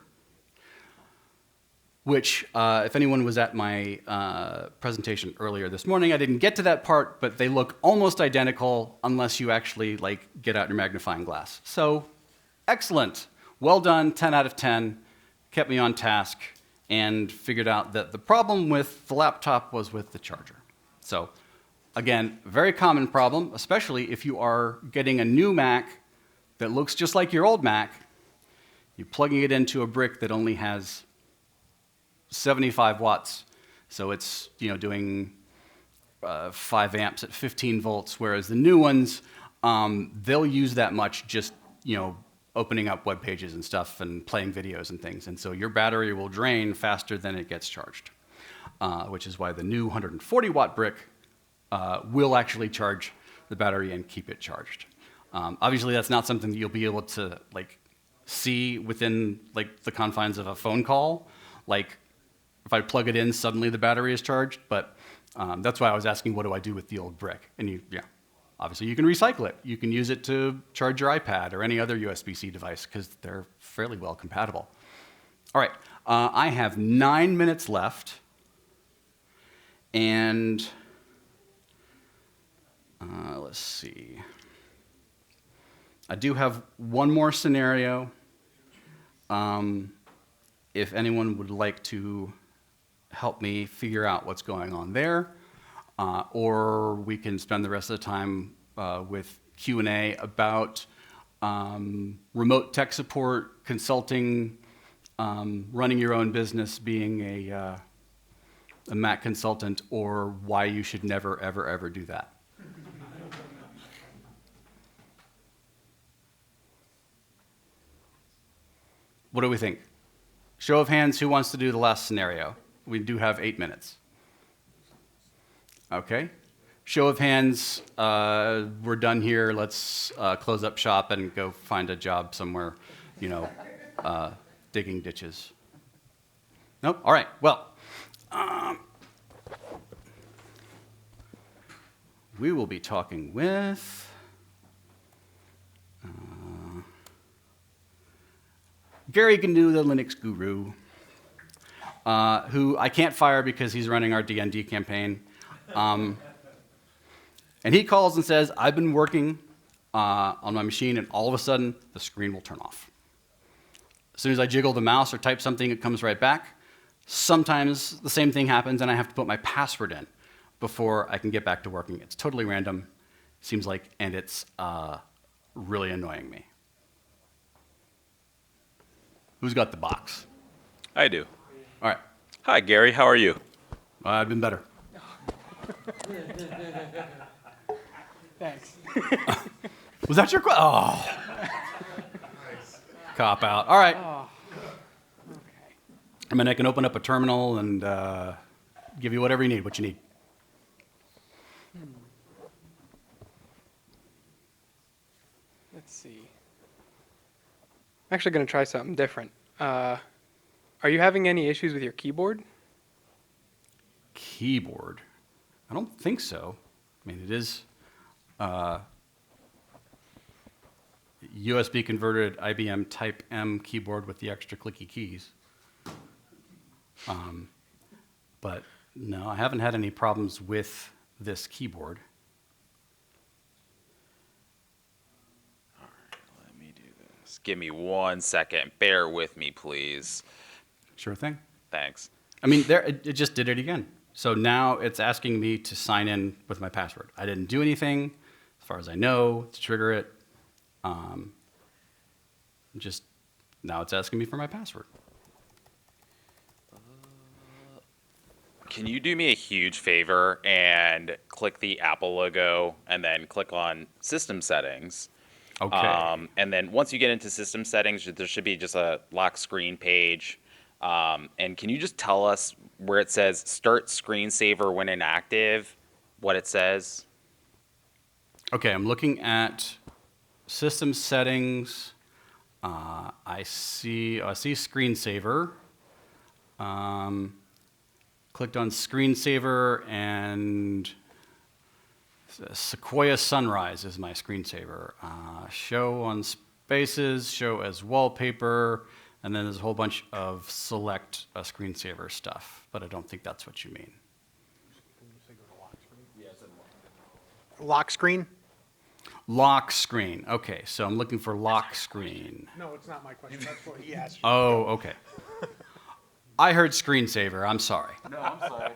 which, if anyone was at my presentation earlier this morning, I didn't get to that part, but they look almost identical unless you actually like get out your magnifying glass. So, excellent. Well done, 10 out of 10. Kept me on task and figured out that the problem with the laptop was with the charger. So, again, very common problem, especially if you are getting a new Mac that looks just like your old Mac. You're plugging it into a brick that only has 75 watts. So it's doing 5 amps at 15 volts, whereas the new ones, they'll use that much just opening up web pages and stuff and playing videos and things. And so your battery will drain faster than it gets charged, which is why the new 140 watt brick will actually charge the battery and keep it charged. Obviously, that's not something that you'll be able to see within the confines of a phone call. If I plug it in, suddenly the battery is charged. But that's why I was asking, what do I do with the old brick? And obviously you can recycle it. You can use it to charge your iPad or any other USB-C device because they're fairly well compatible. All right, I have 9 minutes left, and let's see. I do have one more scenario. If anyone would like to help me figure out what's going on there, or we can spend the rest of the time with Q&A about remote tech support, consulting, running your own business, being a Mac consultant, or why you should never, ever, ever do that. What do we think? Show of hands, who wants to do the last scenario? We do have 8 minutes. Okay. Show of hands, we're done here. Let's close up shop and go find a job somewhere, digging ditches. Nope? All right. Well, we will be talking with Gary Gnu, the Linux guru, who I can't fire because he's running our DND campaign. And he calls and says, I've been working on my machine, and all of a sudden, the screen will turn off. As soon as I jiggle the mouse or type something, it comes right back. Sometimes the same thing happens, and I have to put my password in before I can get back to working. It's totally random, seems like, and it's really annoying me. Who's got the box? I do. All right. Hi, Gary. How are you? I've been better. Thanks. Was that your question? Oh. Cop out. All right. Oh. I mean, I can open up a terminal and give you whatever you need, what you need. Let's see. I'm actually going to try something different. Are you having any issues with your keyboard? Keyboard? I don't think so. I mean, it is USB converted IBM Type M keyboard with the extra clicky keys. But no, I haven't had any problems with this keyboard. Let me do this. Give me 1 second. Bear with me, please. Sure thing. Thanks. I mean, it just did it again. So now it's asking me to sign in with my password. I didn't do anything, as far as I know, to trigger it. Just now it's asking me for my password. Can you do me a huge favor and click the Apple logo and then click on System Settings? Okay. And then once you get into System Settings, there should be just a lock screen page. And can you just tell us where it says Start Screensaver when inactive, what it says? Okay, I'm looking at System Settings. I see Screensaver. Clicked on Screensaver, and Sequoia Sunrise is my screensaver. Show on spaces, show as wallpaper, and then there's a whole bunch of select screensaver stuff, but I don't think that's what you mean. Lock screen? Lock screen. Okay, so I'm looking for lock screen. No, it's not my question. That's what he asked you. Oh, okay. I heard screensaver. I'm sorry. No, I'm sorry.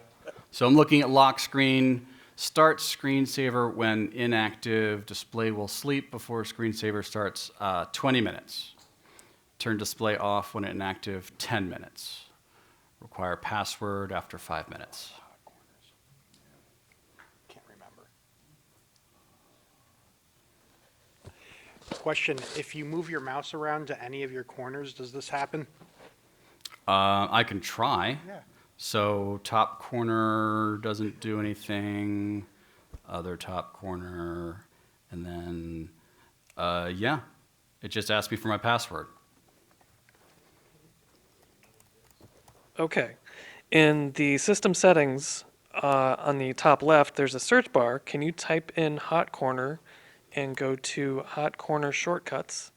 So I'm looking at lock screen. Start screensaver when inactive. Display will sleep before screensaver starts 20 minutes. Turn display off when inactive 10 minutes. Require password after 5 minutes. Can't remember. Question, if you move your mouse around to any of your corners, does this happen? I can try. Yeah. So top corner doesn't do anything. Other top corner. And then, yeah, it just asked me for my password. Okay. In the system settings, on the top left, there's a search bar. Can you type in hot corner and go to hot corner shortcuts?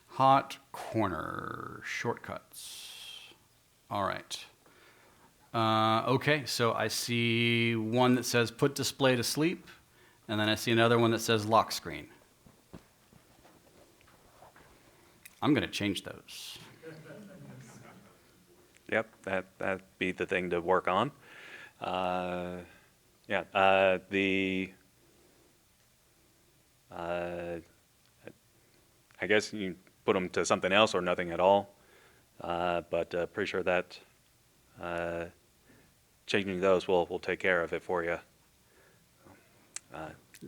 Hot corner shortcuts. All right. Okay, so I see one that says put display to sleep, and then I see another one that says lock screen. I'm going to change those. Yep, that'd be the thing to work on. Yeah, I guess you put them to something else or nothing at all, but pretty sure that changing those will take care of it for you.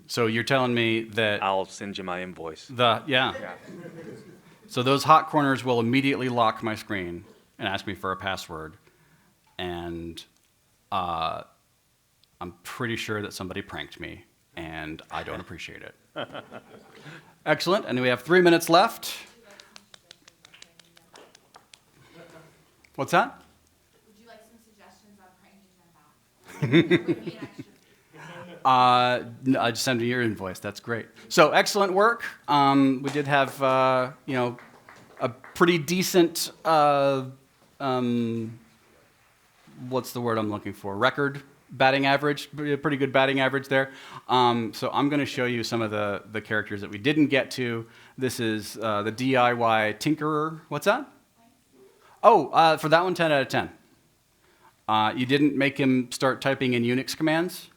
So you're telling me that I'll send you my invoice. yeah. So those hot corners will immediately lock my screen and ask me for a password, and I'm pretty sure that somebody pranked me, and I don't appreciate it. Excellent, and we have 3 minutes left. What's that? Would you like some suggestions on pranking Embark? No, I just sent you your invoice. That's great. So excellent work. We did have, a pretty decent, what's the word I'm looking for? Record batting average. Pretty good batting average there. So I'm going to show you some of the characters that we didn't get to. This is the DIY Tinkerer. What's that? Oh, for that one, 10 out of 10. You didn't make him start typing in Unix commands,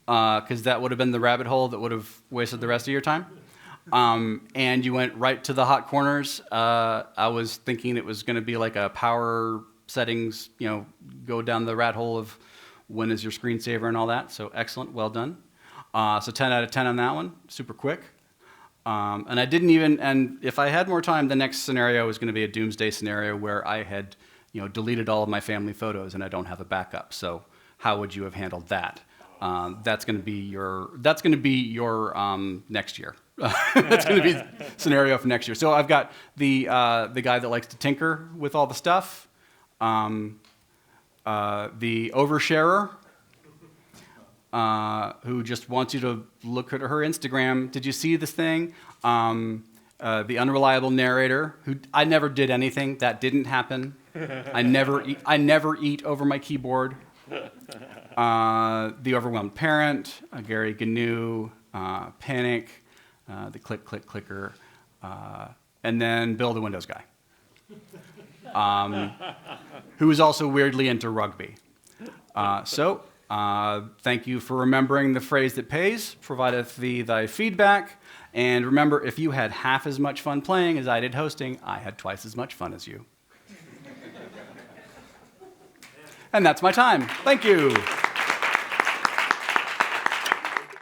because that would have been the rabbit hole that would have wasted the rest of your time. And you went right to the hot corners. I was thinking it was going to be like a power settings, go down the rat hole of when is your screensaver and all that. So excellent, well done. So 10 out of 10 on that one, super quick. And I didn't even, and if I had more time, the next scenario was going to be a doomsday scenario where I had, deleted all of my family photos and I don't have a backup. So how would you have handled that? That's going to be your next year. That's going to be the scenario for next year. So I've got the guy that likes to tinker with all the stuff, the oversharer, who just wants you to look at her Instagram. Did you see this thing? The unreliable narrator, who I never did anything. That didn't happen. I never eat over my keyboard. The overwhelmed parent, Gary Gnu, Panic, the clicker, and then Bill the Windows guy, who is also weirdly into rugby. Thank you for remembering the phrase that pays, provideth thee thy feedback. And remember, if you had half as much fun playing as I did hosting, I had twice as much fun as you. And that's my time. Thank you.